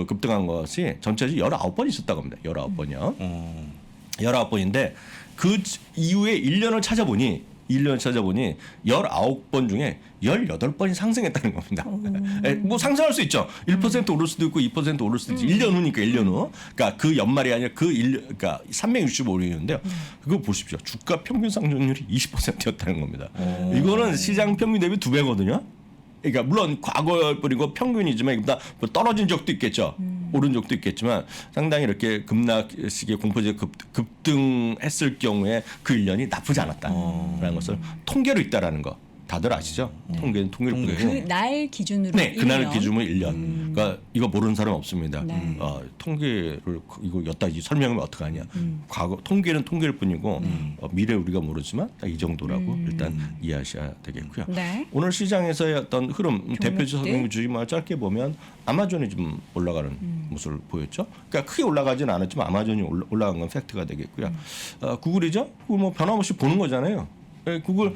급등한 것이 전체적으로 19번 있었다고 합니다. 19번이요. 19번인데 그 이후에 1년을 찾아보니 19번 중에 18번이 상승했다는 겁니다. 뭐 상승할 수 있죠. 1% 오를 수도 있고 2% 오를 수도 있지. 1년 후니까 1년 후. 그러니까 그 연말이 아니라 그러니까 365일인데요. 그거 보십시오. 주가 평균 상승률이 20%였다는 겁니다. 이거는 시장 평균 대비 2배거든요. 그러니까 물론 과거일 뿐이고 평균이지만 이보다 떨어진 적도 있겠죠. 오른 적도 있겠지만 상당히 이렇게 급락식의 공포지수 급등했을 경우에 그 1년이 나쁘지 않았다라는 것을 통계로 있다라는 거. 다들 아시죠? 통계는 통계를 보고 그날 기준으로 네, 1년. 그날 기준으로 1년. 그러니까 이거 모르는 사람 없습니다. 네. 통계를 이거 여기다 설명하면 어떡하냐. 과거 통계는 통계일 뿐이고 미래 우리가 모르지만 딱 이 정도라고 일단 이해하셔야 되겠고요. 네. 오늘 시장에서의 어떤 흐름 종목들? 대표적 성주만 짧게 보면 아마존이 좀 올라가는 모습을 보였죠. 그러니까 크게 올라가지는 않았지만 아마존이 올라간 건 팩트가 되겠고요. 구글이죠. 구글 뭐 변함없이 보는 거잖아요. 구글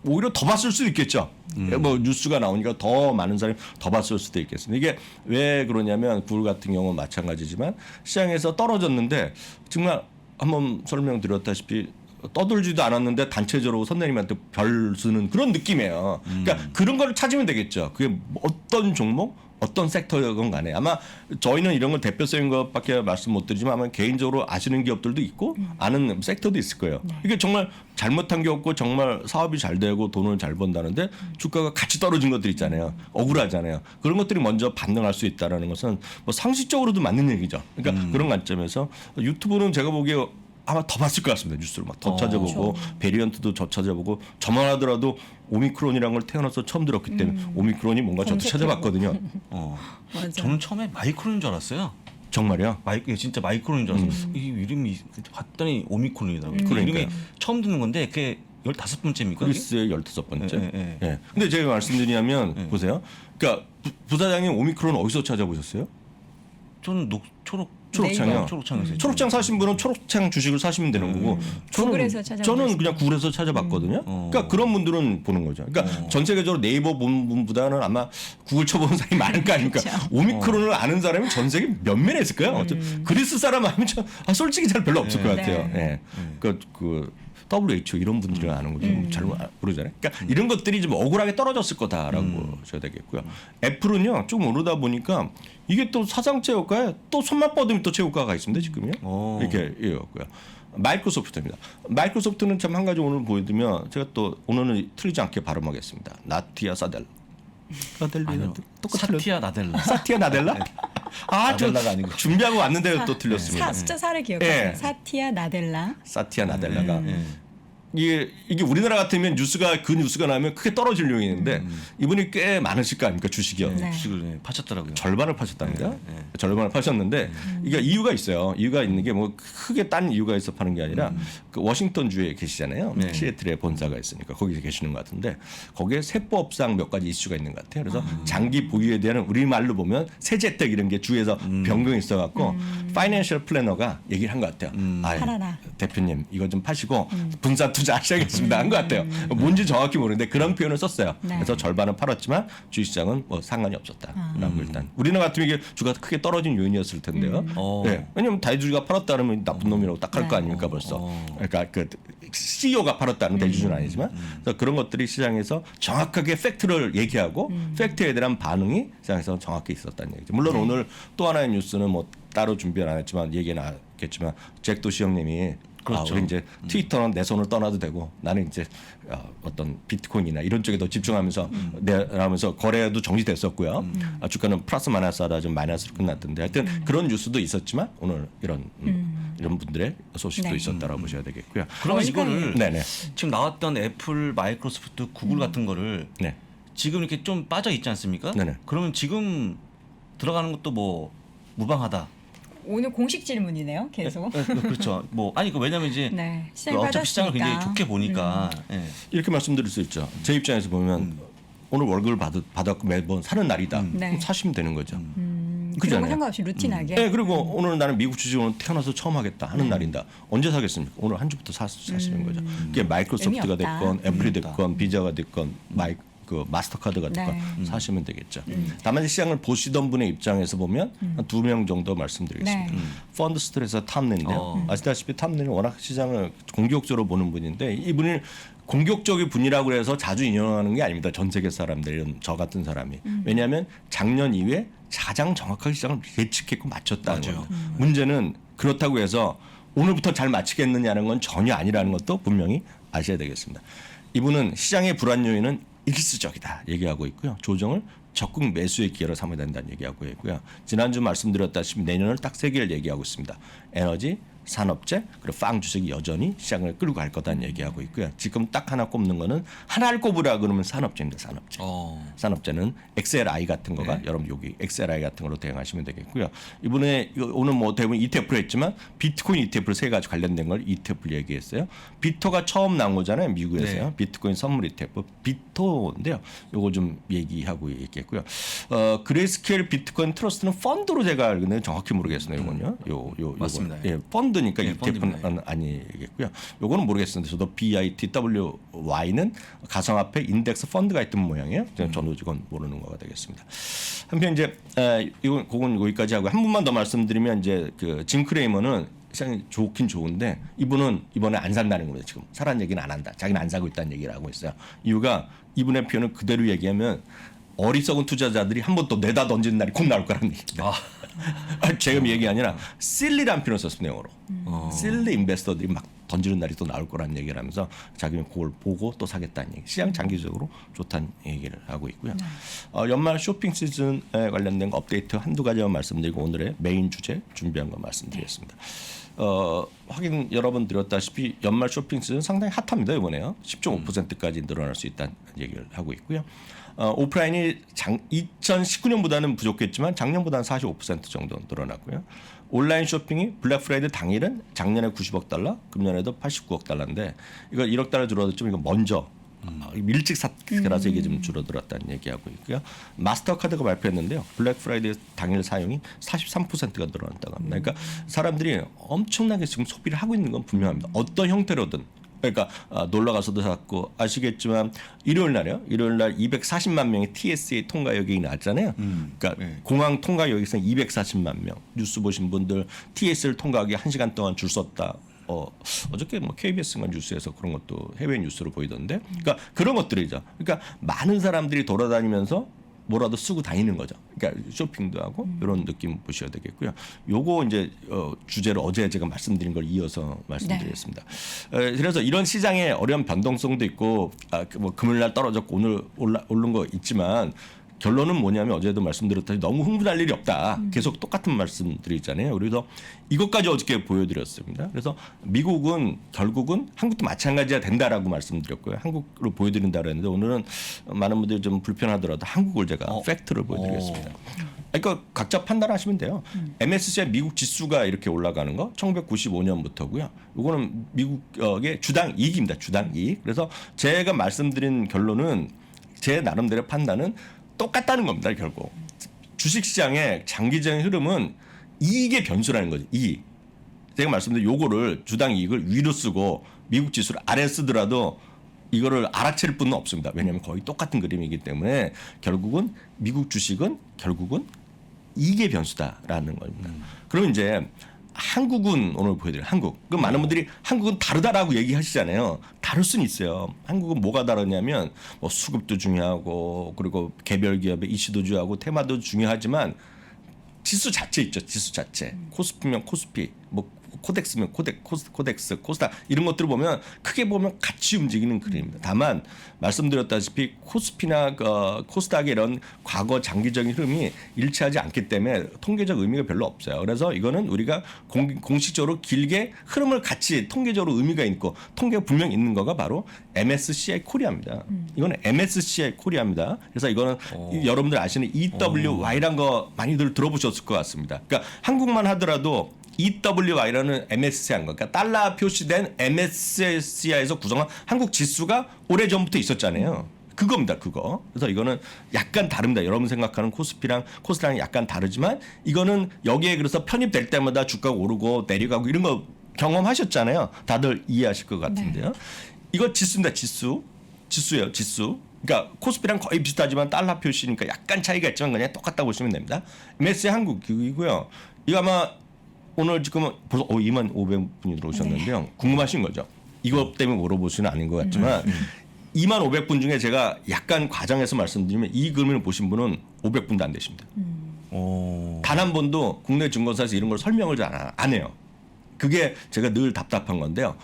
오히려 더 봤을 수도 있겠죠. 뭐 뉴스가 나오니까 더 많은 사람이 더 봤을 수도 있겠습니다. 이게 왜 그러냐면 구글 같은 경우는 마찬가지지만 시장에서 떨어졌는데 정말 한번 설명드렸다시피 떠들지도 않았는데 단체적으로 선생님한테 별 쓰는 그런 느낌이에요. 그러니까 그런 걸 찾으면 되겠죠. 그게 어떤 종목 어떤 섹터건 간에 아마 저희는 이런 걸 대표적인 것밖에 말씀 못 드리지만 아마 개인적으로 아시는 기업들도 있고 아는 섹터도 있을 거예요. 이게 정말 잘못한 게 없고 정말 사업이 잘 되고 돈을 잘 번다는데 주가가 같이 떨어진 것들 있잖아요. 억울하잖아요. 그런 것들이 먼저 반등할 수 있다는 것은 뭐 상식적으로도 맞는 얘기죠. 그러니까 그런 관점에서 유튜브는 제가 보기에 아마 더 봤을 것 같습니다. 뉴스를 막 더 찾아보고 베리언트도 더 찾아보고 저만 하더라도 오미크론이라는 걸 태어나서 처음 들었기 때문에 오미크론이 뭔가 저도 찾아봤거든요. 맞아. 저는 처음에 마이크론인 줄 알았어요. 정말요? 진짜 마이크론인 줄 알았어요. 이 이름이 봤더니 오미크론이더라고요. 그 이름이 처음 듣는 건데 그게 15번째입니까? 그리스의 15번째. 예. 예. 근데 제가 말씀드리냐면 보세요. 그러니까 부사장님 오미크론 어디서 찾아보셨어요? 저는 초록창이요. 초록창에서 초록창 사신 분은 초록창 주식을 사시면 되는 거고 구글에서 저는 그냥 구글에서 찾아봤거든요. 그러니까 그런 분들은 보는 거죠. 그러니까 전 세계적으로 네이버 본 분보다는 아마 구글 쳐보는 사람이 많을 거 아닙니까? 오미크론을 아는 사람이 전 세계 몇 명이나 있을 거예요. 그리스 사람 아니면 솔직히 잘 별로 없을 것 같아요. 네. 예. 그 WHO 이런 분들이 아는 거죠. 잘 모르잖아요. 그러니까 이런 것들이 좀 억울하게 떨어졌을 거다라고 보셔야 되겠고요. 애플은요 좀 오르다 보니까 이게 또 사상체 효과에 또 손만 뻗으면 또 체효과가 있습니다 지금요. 이렇게 이거고요. 마이크로소프트입니다. 마이크로소프트는 참 한 가지 오늘 보여드리면 제가 또 오늘은 틀리지 않게 발음하겠습니다. 나티아 사델. 아니요. 사티아 나델라. 사티아 나델라? 나델라가 아니고 준비하고 왔는데 또 틀렸습니다. 숫자 4를 기억해요. 예. 사티아 나델라. 사티아 나델라가 이게 우리나라 같으면 그 뉴스가 나면 크게 떨어질 요인인데 이분이 꽤 많으실 거 아닙니까 주식이요. 네. 주식을 파셨더라고요. 절반을 파셨답니다. 절반을 파셨는데 이게 이유가 있어요. 이유가 있는 게 뭐 크게 딴 이유가 있어 파는 게 아니라 그 워싱턴 주에 계시잖아요. 시애틀에 본사가 있으니까 거기서 계시는 것 같은데 거기에 세법상 몇 가지 이슈가 있는 것 같아요. 그래서 장기 보유에 대한 우리말로 보면 세제 혜택 이런 게 주에서 변경이 있어갖고 파이낸셜 플래너가 얘기를 한 것 같아요. 팔아라. 대표님 이거 좀 파시고 분산 투자하셔야겠습니다 한 것 같아요. 뭔지 정확히 모르는데 그런 표현을 썼어요. 네. 그래서 절반은 팔았지만 주식시장은 뭐 상관이 없었다. 라고 일단 우리나라 같으면 이게 주가 크게 떨어진 요인이었을 텐데요. 네. 왜냐하면 대주주가 팔았다 그러면 나쁜 놈이라고 딱 할 거 아닙니까 벌써. 그러니까 그 CEO가 팔았다는 대주주는 아니지만 그래서 그런 것들이 시장에서 정확하게 팩트를 얘기하고 팩트에 대한 반응이 시장에서 정확히 있었다는 얘기죠. 물론 오늘 또 하나의 뉴스는 뭐 따로 준비는 안 했지만 얘기는 하겠지만 잭 도시 형님이 그렇죠. 우리 이제 트위터는 내 손을 떠나도 되고 나는 이제 어떤 비트코인이나 이런 쪽에 더 집중하면서 하면서 거래도 정지됐었고요. 주가는 플러스 마이너스하다 좀 마이너스로 끝났던데 하여튼 그런 뉴스도 있었지만 오늘 이런 분들의 소식도 네. 있었다라고 보셔야 되겠고요. 그러면 이거를 네네. 지금 나왔던 애플, 마이크로소프트, 구글 같은 거를 네. 지금 이렇게 좀 빠져 있지 않습니까? 네네. 그러면 지금 들어가는 것도 뭐 무방하다. 오늘 공식 질문이네요. 계속. 그렇죠. 뭐 아니 왜냐면 이제 네. 시장이 어차피 시장을 빠졌으니까. 굉장히 좋게 보니까. 예. 이렇게 말씀드릴 수 있죠. 제 입장에서 보면 오늘 월급을 받았고 매번 사는 날이다. 네. 그럼 사시면 되는 거죠. 그런 거 그잖아요. 상관없이 루틴하게. 네, 그리고 오늘 나는 미국 주식 오늘 태어나서 처음 하겠다 하는 날인다. 언제 사겠습니까? 오늘 한 주부터 사시는 거죠. 그게 마이크로소프트가 의미 없다. 됐건 애플이 됐건 비자가 됐건 그 마스터카드가 됐건 네. 사시면 되겠죠. 다만 시장을 보시던 분의 입장에서 보면 한 2명 정도 말씀드리겠습니다. 네. 펀드 스트레스 탐내인데요. 아시다시피 탐내는 워낙 시장을 공격적으로 보는 분인데 이분이 공격적인 분이라고 해서 자주 인용하는 게 아닙니다. 전 세계 사람들, 이런 저 같은 사람이. 왜냐하면 작년 이후에 가장 정확하게 시장을 예측했고 맞췄다는 거예요. 문제는 그렇다고 해서 오늘부터 잘 맞히겠느냐는 건 전혀 아니라는 것도 분명히 아셔야 되겠습니다. 이분은 시장의 불안 요인은 일시적이다 얘기하고 있고요. 조정을 적극 매수의 기회로 삼아야 된다는 얘기하고 있고요. 지난주 말씀드렸다시피 내년을 딱 3개를 얘기하고 있습니다. 에너지, 산업재, 그리고 빵 주식이 여전히 시장을 끌고 갈 거다는 얘기하고 있고요. 지금 딱 하나 꼽는 거는 하나를 꼽으라 그러면 산업재입니다. 산업재. 산업재는 XLI 같은 거가 여러분 여기 XLI 같은 걸로 대응하시면 되겠고요. 이번에 오늘 뭐 대부분 ETF로 했지만 비트코인 ETF로 세 가지 관련된 걸 ETF를 얘기했어요. 비토가 처음 나온 거잖아요. 미국에서요. 네. 비트코인 선물 ETF 비토인데요. 요거 좀 얘기하고 있겠고요. 그레이스케일 비트코인 트러스트는 펀드로 제가 알고는 정확히 모르겠어요. 이건요. 요거 맞습니다. 예, 펀드니까 예, ETF는 펀드입니다. 아니겠고요. 요거는 모르겠습니다. 저도 BITWY는 가상화폐 인덱스 펀드가 있던 모양이에요. 저도 이건 모르는 거가 되겠습니다. 한편 이제 그건 여기까지 하고 한 분만 더 말씀드리면 이제 그 짐 크레이머는 시장이 좋긴 좋은데 이분은 이번에 안 산다는 겁니다. 지금 사라는 얘기는 안 한다. 자기는 안 사고 있다는 얘기를 하고 있어요. 이유가 이분의 표현을 그대로 얘기하면 어리석은 투자자들이 한 번 또 내다 던지는 날이 곧 나올 거라는 얘기입니다. 제가 얘기 아니라 silly란 표현을 썼습니다, 영어로. silly 인베스터들이 막 던지는 날이 또 나올 거라는 얘기를 하면서 자기는 그걸 보고 또 사겠다는 얘기. 시장 장기적으로 좋다는 얘기를 하고 있고요. 연말 쇼핑 시즌에 관련된 업데이트 한두 가지만 말씀드리고 오늘의 메인 주제 준비한 거 말씀드리겠습니다. 확인 여러 번 드렸다시피 연말 쇼핑 시즌 상당히 핫합니다, 이번에요. 10.5%까지 늘어날 수 있다는 얘기를 하고 있고요. 오프라인이 2019년보다는 부족했지만 작년보다는 45% 정도 늘어났고요. 온라인 쇼핑이 블랙 프라이드 당일은 작년에 90억 달러, 금년에도 89억 달러인데 이거 1억 달러 줄어들었지만 이거 먼저 일찍 샀라서 이게 좀 줄어들었다는 얘기하고 있고요. 마스터카드가 발표했는데요. 블랙 프라이드 당일 사용이 43%가 늘어났다고 합니다. 그러니까 사람들이 엄청나게 지금 소비를 하고 있는 건 분명합니다. 어떤 형태로든. 그러니까 놀러 가서도 샀고 아시겠지만 일요일 날이요. 일요일 날 240만 명의 TSA 통과 여객이 나왔잖아요. 그러니까 공항 통과 여객선 240만 명. 뉴스 보신 분들 TS를 통과하기 1시간 동안 줄 섰다. 어저께 뭐 KBS가 뉴스에서 그런 것도 해외 뉴스로 보이던데. 그러니까 그런 것들이죠. 그러니까 많은 사람들이 돌아다니면서 뭐라도 쓰고 다니는 거죠. 그러니까 쇼핑도 하고 이런 느낌 보셔야 되겠고요. 요거 이제 주제로 어제 제가 말씀드린 걸 이어서 말씀드리겠습니다. 그래서 이런 시장에 어려운 변동성도 있고 뭐 금요일 날 떨어졌고 오늘 오른 거 있지만 결론은 뭐냐면 어제도 말씀드렸다시피 너무 흥분할 일이 없다. 계속 똑같은 말씀드리잖아요. 그래서 이것까지 어저께 보여드렸습니다. 그래서 미국은 결국은 한국도 마찬가지가 된다라고 말씀드렸고요. 한국으로 보여드린다 그랬는데 오늘은 많은 분들이 좀 불편하더라도 한국을 제가 팩트를 보여드리겠습니다. 그러니까 각자 판단하시면 돼요. MSCI 미국 지수가 이렇게 올라가는 거 1995년부터고요. 이거는 미국의 주당 이익입니다. 주당 이익. 그래서 제가 말씀드린 결론은 제 나름대로 판단은 똑같다는 겁니다. 결국 주식시장의 장기적인 흐름은 이익의 변수라는 거죠. 이익. 제가 말씀드린 요거를 주당 이익을 위로 쓰고 미국 지수를 아래 쓰더라도 이거를 알아챌 분은 없습니다. 왜냐하면 거의 똑같은 그림이기 때문에 결국은 미국 주식은 결국은 이익의 변수다라는 겁니다. 그럼 이제 한국은 오늘 보여드려요. 한국. 그럼 많은 분들이 한국은 다르다라고 얘기하시잖아요. 다를 수는 있어요. 한국은 뭐가 다르냐면 뭐 수급도 중요하고 그리고 개별 기업의 이슈도 중요하고 테마도 중요하지만 지수 자체 있죠. 지수 자체. 코스피면 코스피, 뭐 코덱스면 코덱스, 코스닥 이런 것들을 보면 크게 보면 같이 움직이는 그림입니다. 다만 말씀드렸다시피 코스피나 코스닥의 이런 과거 장기적인 흐름이 일치하지 않기 때문에 통계적 의미가 별로 없어요. 그래서 이거는 우리가 공식적으로 길게 흐름을 같이 통계적으로 의미가 있고 통계가 분명히 있는 거가 바로 MSCI 코리아입니다. 이거는 MSCI 코리아입니다. 그래서 이거는 여러분들 아시는 EWY란 거 많이들 들어보셨을 것 같습니다. 그러니까 한국만 하더라도 EWY라는 MSCI인 거, 그러니까 달러 표시된 MSCI에서 구성한 한국 지수가 오래전부터 있었잖아요. 그겁니다, 그거. 그래서 이거는 약간 다릅니다. 여러분 생각하는 코스피랑 코스닥이 약간 다르지만 이거는 여기에 그래서 편입될 때마다 주가가 오르고 내려가고 이런 거 경험하셨잖아요. 다들 이해하실 것 같은데요. 네. 이거 지수입니다, 지수예요, 지수. 그러니까 코스피랑 거의 비슷하지만 달러 표시니까 약간 차이가 있지만 그냥 똑같다 보시면 됩니다. MSCI 한국이고요. 이거 아마 오늘 지금 벌써 25,500분이 들어오셨는데요. 네. 궁금하신 거죠. 이것 때문에 물어보시는 아닌 것 같지만 25,500분 중에 제가 약간 과장해서 말씀드리면 이 그림을 보신 분은 500분도 안 되십니다. 단 한 번도 국내 증권사에서 이런 걸 설명을 잘 안 해요. 그게 제가 늘 답답한 건데요.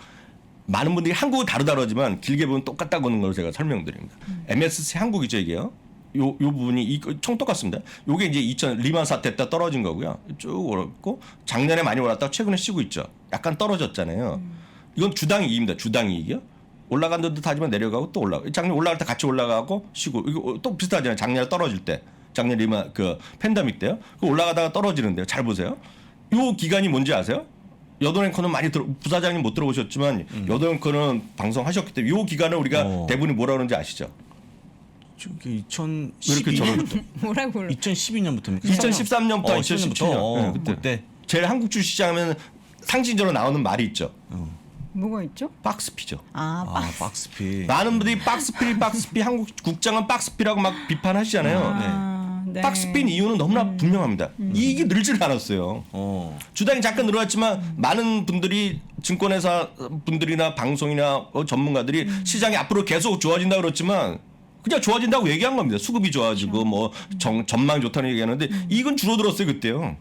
많은 분들이 한국은 다르다지만 길게 보면 똑같다고 하는 걸 제가 설명드립니다. MSCI 한국이죠, 이게요. 요 부분이 총 똑같습니다. 요게 이제 2000 리만 사태 때 떨어진 거고요. 쭉 오르고 작년에 많이 올랐다가 최근에 쉬고 있죠. 약간 떨어졌잖아요. 이건 주당 이익입니다. 주당 이익이요. 올라간 듯 하지만 내려가고 또 올라가고 작년 올라갈 때 같이 올라가고 쉬고 이거 또 비슷하잖아요. 작년에 떨어질 때. 작년 리만 팬데믹 때요. 올라가다가 떨어지는데요. 잘 보세요. 요 기간이 뭔지 아세요? 여덟앵커는 많이 부사장님 못 들어보셨지만 여덟앵커는 방송하셨기 때문에 요 기간을 우리가 대부분이 뭐라 그러는지 아시죠? 저기 2012년부터 뭐라고 2012년부터입니까? 2013년부터 2017년 그때 제일 한국 주식시장하면 상징적으로 나오는 말이 있죠. 뭐가 있죠? 박스피죠. 박스피. 많은 분들이 박스피 한국 국장은 박스피라고 막 비판하시잖아요. 네. 박스피인 이유는 너무나 분명합니다. 이익이 늘질 않았어요. 주당이 잠깐 늘어났지만 많은 분들이 증권회사 분들이나 방송이나 전문가들이 시장이 앞으로 계속 좋아진다 그랬지만 그냥 좋아진다고 얘기한 겁니다. 수급이 좋아지고 뭐 전망이 좋다는 얘기하는데 이익은 줄어들었어요 그때요.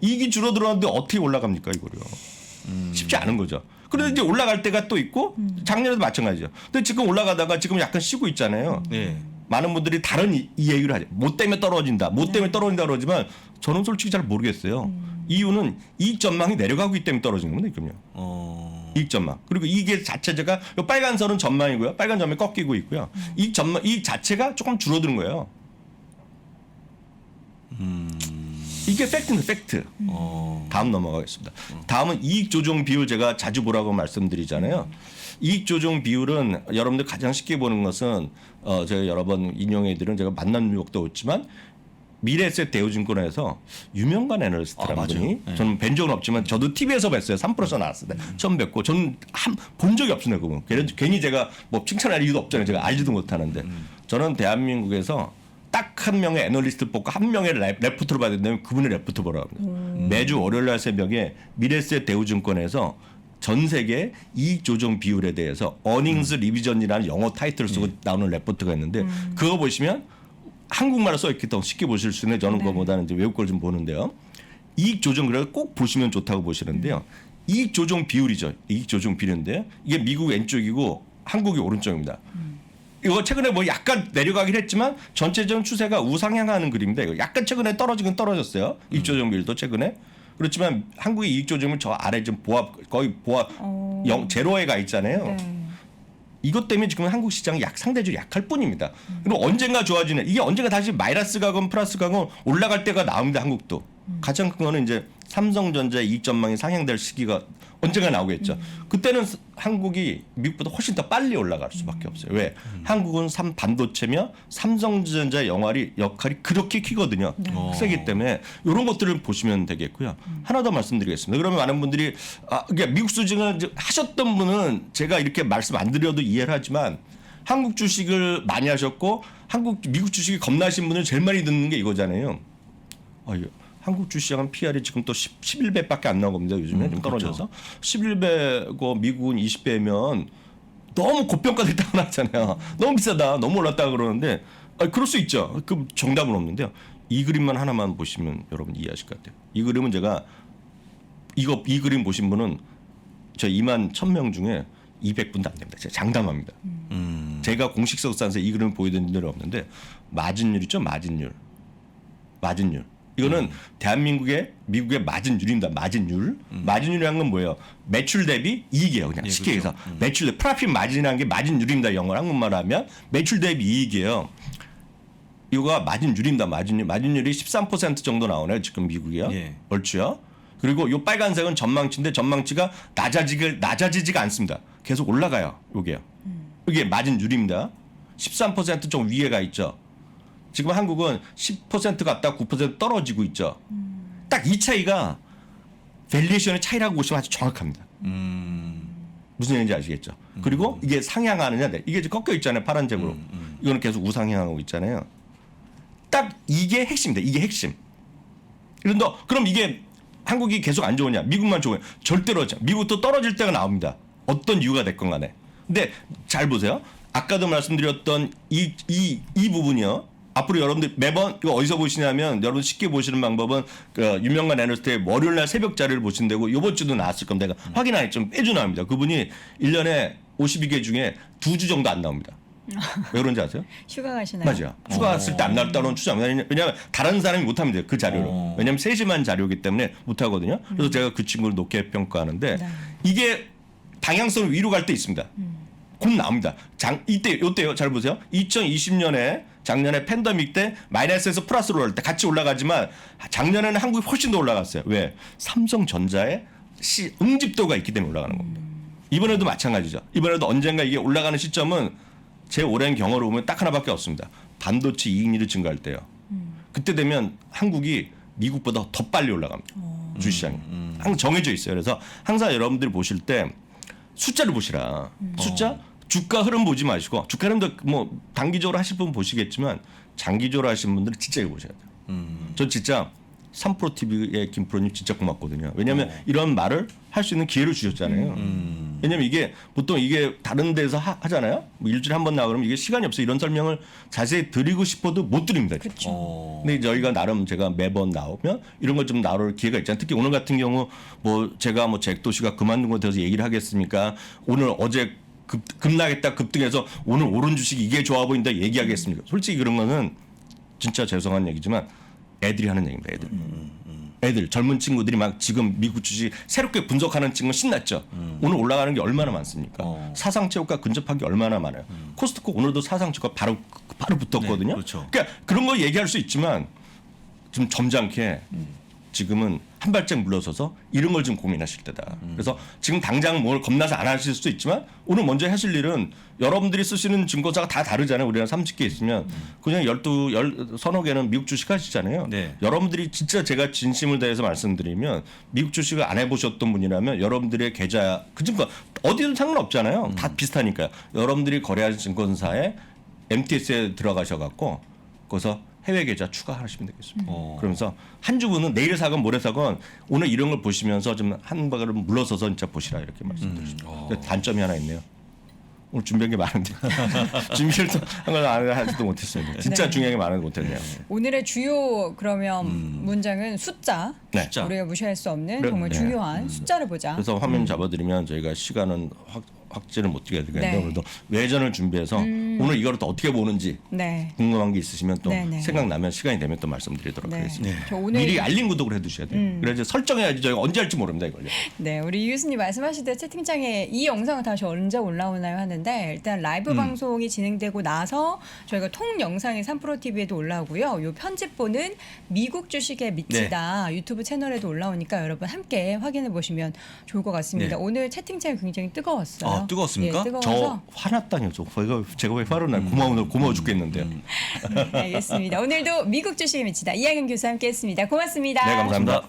이익이 줄어들었는데 어떻게 올라갑니까 이거요? 쉽지 않은 거죠. 그런데 이제 올라갈 때가 또 있고 작년에도 마찬가지죠. 근데 지금 올라가다가 지금 약간 쉬고 있잖아요. 예. 많은 분들이 다른 이 얘기를 하죠. 뭐 때문에 떨어진다. 뭐 때문에 떨어진다 그러지만 저는 솔직히 잘 모르겠어요. 이유는 이익 전망이 내려가고 있기 때문에 떨어진 겁니다. 지금요. 이익 전망. 그리고 이게 자체가 요 빨간 선은 전망이고요. 빨간 점이 꺾이고 있고요. 이익 전망 이익 자체가 조금 줄어드는 거예요. 이게 팩트입니다. 팩트. 다음 넘어가겠습니다. 다음은 이익 조정 비율 제가 자주 보라고 말씀드리잖아요. 이익 조정 비율은 여러분들 가장 쉽게 보는 것은 제가 여러 번 인용해드린 제가 만난 유혹도 없지만 미래에셋 대우증권에서 유명관 애널리스트라는 분이 저는 뵌 적은 없지만 저도 TV에서 뵀어요. 3%서 나왔을 때 처음 뵙고 저는 본 적이 없습니다. 그분. 괜히 제가 뭐 칭찬할 이유도 없잖아요. 제가 알지도 못하는데 저는 대한민국에서 딱 한 명의 애널리스트 뽑고 한 명의 레포트를 봐야 된다면 그분의 레포트 보라고 합니다. 매주 월요일 날 새벽에 미래에셋 대우증권에서 전 세계 이익 조정 비율에 대해서 어닝스 리비전이라는 영어 타이틀을 쓰고 나오는 레포트가 있는데 그거 보시면 한국말로 써있기 때문에 쉽게 보실 수 있는데 저는 그거보다는 이제 외국 걸 좀 보는데요. 이익 조정 그래서 꼭 보시면 좋다고 보시는데요. 이익 조정 비율이죠. 이익 조정 비율인데요. 이게 미국 왼쪽이고 한국이 오른쪽입니다. 이거 최근에 뭐 약간 내려가긴 했지만 전체적인 추세가 우상향하는 그림인데 이거 약간 최근에 떨어지긴 떨어졌어요. 이익 조정 비율도 최근에. 그렇지만 한국의 이익 조정은 저 아래 좀 거의 제로에 가 있잖아요. 네. 이것 때문에 지금 한국 시장이 상대적으로 약할 뿐입니다. 그리고 언젠가 좋아지는 이게 언젠가 다시 마이너스 가건 플러스 가건 올라갈 때가 나옵니다. 한국도. 가장 큰 거는 이제 삼성전자의 이익 전망이 상향될 시기가 언젠가 나오겠죠. 그때는 한국이 미국보다 훨씬 더 빨리 올라갈 수밖에 없어요. 왜? 한국은 반도체며 삼성전자의 역할이 그렇게 크거든요. 세기 때문에 이런 것들을 보시면 되겠고요. 하나 더 말씀드리겠습니다. 그러면 많은 분들이 그러니까 미국 수징을 하셨던 분은 제가 이렇게 말씀 안 드려도 이해를 하지만 한국 주식을 많이 하셨고 미국 주식이 겁나신 분은 제일 많이 듣는 게 이거잖아요. 한국 주시장은 PR이 지금 또 11배밖에 안 나옵니다. 요즘에 좀 떨어져서. 그렇죠. 11배고 미국은 20배면 너무 고평가됐다고 나왔잖아요. 너무 비싸다. 너무 올랐다 그러는데 그럴 수 있죠. 그 정답은 없는데요. 이 그림만 하나만 보시면 여러분 이해하실 것 같아요. 이 그림은 제가 이 그림 보신 분은 저 2만 1,000명 중에 200분도 안 됩니다. 제가 장담합니다. 제가 공식 석산에서 이 그림을 보여드린 적은 없는데 마진율 있죠. 마진율. 이거는 대한민국의 미국의 마진율입니다. 마진율이라는 건 뭐예요? 매출 대비 이익이에요. 그냥 쉽게 해서 매출 대비 프라핏 마진이라는 게 마진율입니다. 영어로 한국말로 하면 매출 대비 이익이에요. 이거가 마진율입니다. 마진율이 13% 정도 나오네요. 지금 미국이요. 얼추요. 그리고 이 빨간색은 전망치인데 전망치가 낮아지지가 않습니다. 계속 올라가요. 이게 마진율입니다. 13% 좀 위에 가 있죠. 지금 한국은 10% 갔다 9% 떨어지고 있죠. 딱 이 차이가 밸류에이션의 차이라고 보시면 아주 정확합니다. 무슨 얘기인지 아시겠죠? 그리고 이게 상향하느냐, 이게 이제 꺾여 있잖아요. 파란색으로. 이거는 계속 우상향하고 있잖아요. 딱 이게 핵심입니다. 이게 핵심. 그럼 이게 한국이 계속 안 좋으냐? 미국만 좋으냐? 절대로 미국도 떨어질 때가 나옵니다. 어떤 이유가 됐건 간에. 근데 잘 보세요. 아까도 말씀드렸던 이 부분이요. 앞으로 여러분들 매번 이거 어디서 보시냐면 여러분 쉽게 보시는 방법은 그 유명한 애널리스트의 월요일 날 새벽 자료를 보시면 되고 이번 주도 나왔을 겁니다. 내가 확인 안 했지만 매주 나옵니다. 그분이 1년에 52개 중에 2주 정도 안 나옵니다. 왜 그런지 아세요? 휴가 가시나요? 맞아요. 휴가 갔을 때 안 나왔다는 추정. 왜냐하면 다른 사람이 못합니다. 그 자료를. 왜냐하면 세심한 자료이기 때문에 못하거든요. 그래서 제가 그 친구를 높게 평가하는데 이게 방향성을 위로 갈 때 있습니다. 곧 나옵니다. 이때요. 잘 보세요. 2020년에 작년에 팬데믹 때 마이너스에서 플러스로 올라갈 때 같이 올라가지만 작년에는 한국이 훨씬 더 올라갔어요. 왜? 삼성전자의 응집도가 있기 때문에 올라가는 겁니다. 이번에도 마찬가지죠. 이번에도 언젠가 이게 올라가는 시점은 제 오랜 경험으로 보면 딱 하나밖에 없습니다. 반도체 이익률이 증가할 때요. 그때 되면 한국이 미국보다 더 빨리 올라갑니다. 주시장이. 항상 정해져 있어요. 그래서 항상 여러분들이 보실 때 숫자를 보시라. 숫자? 주가 흐름 보지 마시고 주가 흐름도 뭐 단기적으로 하실 분 보시겠지만 장기적으로 하시는 분들은 진짜 이거 보셔야 돼요. 전 진짜 3프로 TV의 김프로님 진짜 고맙거든요. 왜냐하면 이런 말을 할 수 있는 기회를 주셨잖아요. 왜냐면 이게 보통 이게 다른 데서 하잖아요. 뭐 일주일에 한 번 나와 그러면 이게 시간이 없어요. 이런 설명을 자세히 드리고 싶어도 못 드립니다. 그렇죠. 근데 저희가 나름 제가 매번 나오면 이런 걸 좀 나올 기회가 있잖아요. 특히 오늘 같은 경우 뭐 제가 뭐 잭도시가 그만둔 것에 대해서 얘기를 하겠습니까? 오늘 어제 급락했다 급등해서 오늘 오른 주식이 이게 좋아 보인다 얘기하겠습니까? 솔직히 그런 거는 진짜 죄송한 얘기지만 애들이 하는 얘기입니다. 애들 젊은 친구들이 막 지금 미국 주식 새롭게 분석하는 친구 신났죠. 오늘 올라가는 게 얼마나 많습니까? 사상체육과 근접한 게 얼마나 많아요. 코스트코 오늘도 사상체육과 바로 붙었거든요. 네, 그렇죠. 그러니까 그런 거 얘기할 수 있지만 좀 점잖게 지금은 한 발짝 물러서서 이런 걸 좀 고민하실 때다. 그래서 지금 당장 뭘 겁나서 안 하실 수도 있지만 오늘 먼저 하실 일은 여러분들이 쓰시는 증권사가 다 다르잖아요. 우리가 30개 있으면 그냥 서너 개는 미국 주식 하시잖아요. 네. 여러분들이 진짜 제가 진심을 다해서 말씀드리면 미국 주식을 안 해보셨던 분이라면 여러분들의 계좌 그 증권 어디든 상관없잖아요. 다 비슷하니까요. 여러분들이 거래하는 증권사에 MTS에 들어가셔갖고 거기서 해외 계좌 추가하시면 되겠습니다. 그러면서 한 주분은 내일 사건 모레 사건 오늘 이런 걸 보시면서 좀 한 발을 물러서서 진짜 보시라 이렇게 말씀드리십니다. 단점이 하나 있네요. 오늘 준비한 게 많은데 준비를 한걸 하지도 못했습니다. 진짜 네. 중요한 게 많은데 못했네요. 오늘의 주요 그러면 문장은 숫자. 네. 숫자. 우리가 무시할 수 없는 네. 정말 네. 중요한 숫자를 보자. 그래서 화면 잡아드리면 저희가 시간은 확진을 못 드리게 되겠는데 네. 그래도 외전을 준비해서 오늘 이걸 또 어떻게 보는지 네. 궁금한 게 있으시면 또 네, 네. 생각나면 시간이 되면 또 말씀드리도록 네. 하겠습니다. 저 오늘 미리 알림 구독을 해두셔야 돼요. 그래야지 설정해야지 저희가 언제 할지 모릅니다 이걸요. 네, 우리 이 교수님 말씀하실 때 채팅창에 이 영상은 다시 언제 올라오나요 하는데 일단 라이브 방송이 진행되고 나서 저희가 통 영상이 3프로TV에도 올라오고요. 요 편집본은 미국 주식에 미치다 유튜브 채널에도 올라오니까 여러분 함께 확인해 보시면 좋을 것 같습니다. 네. 오늘 채팅창이 굉장히 뜨거웠어요. 아, 뜨거웠습니까? 예, 뜨거워서 저 화났다니요. 제가 왜 화를 나요? 고마워 죽겠는데요. 네, 알겠습니다. 오늘도 미국 주식에 미치다 이하경 교수 함께했습니다. 고맙습니다. 네, 감사합니다.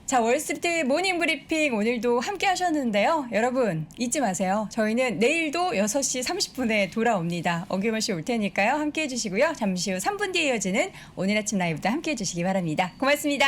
자, 월스트리트 모닝 브리핑 오늘도 함께 하셨는데요. 여러분 잊지 마세요. 저희는 내일도 6시 30분에 돌아옵니다. 어김없이 올 테니까요. 함께 해주시고요. 잠시 후 3분 뒤에 이어지는 오늘 아침 라이브도 함께 해주시기 바랍니다. 고맙습니다.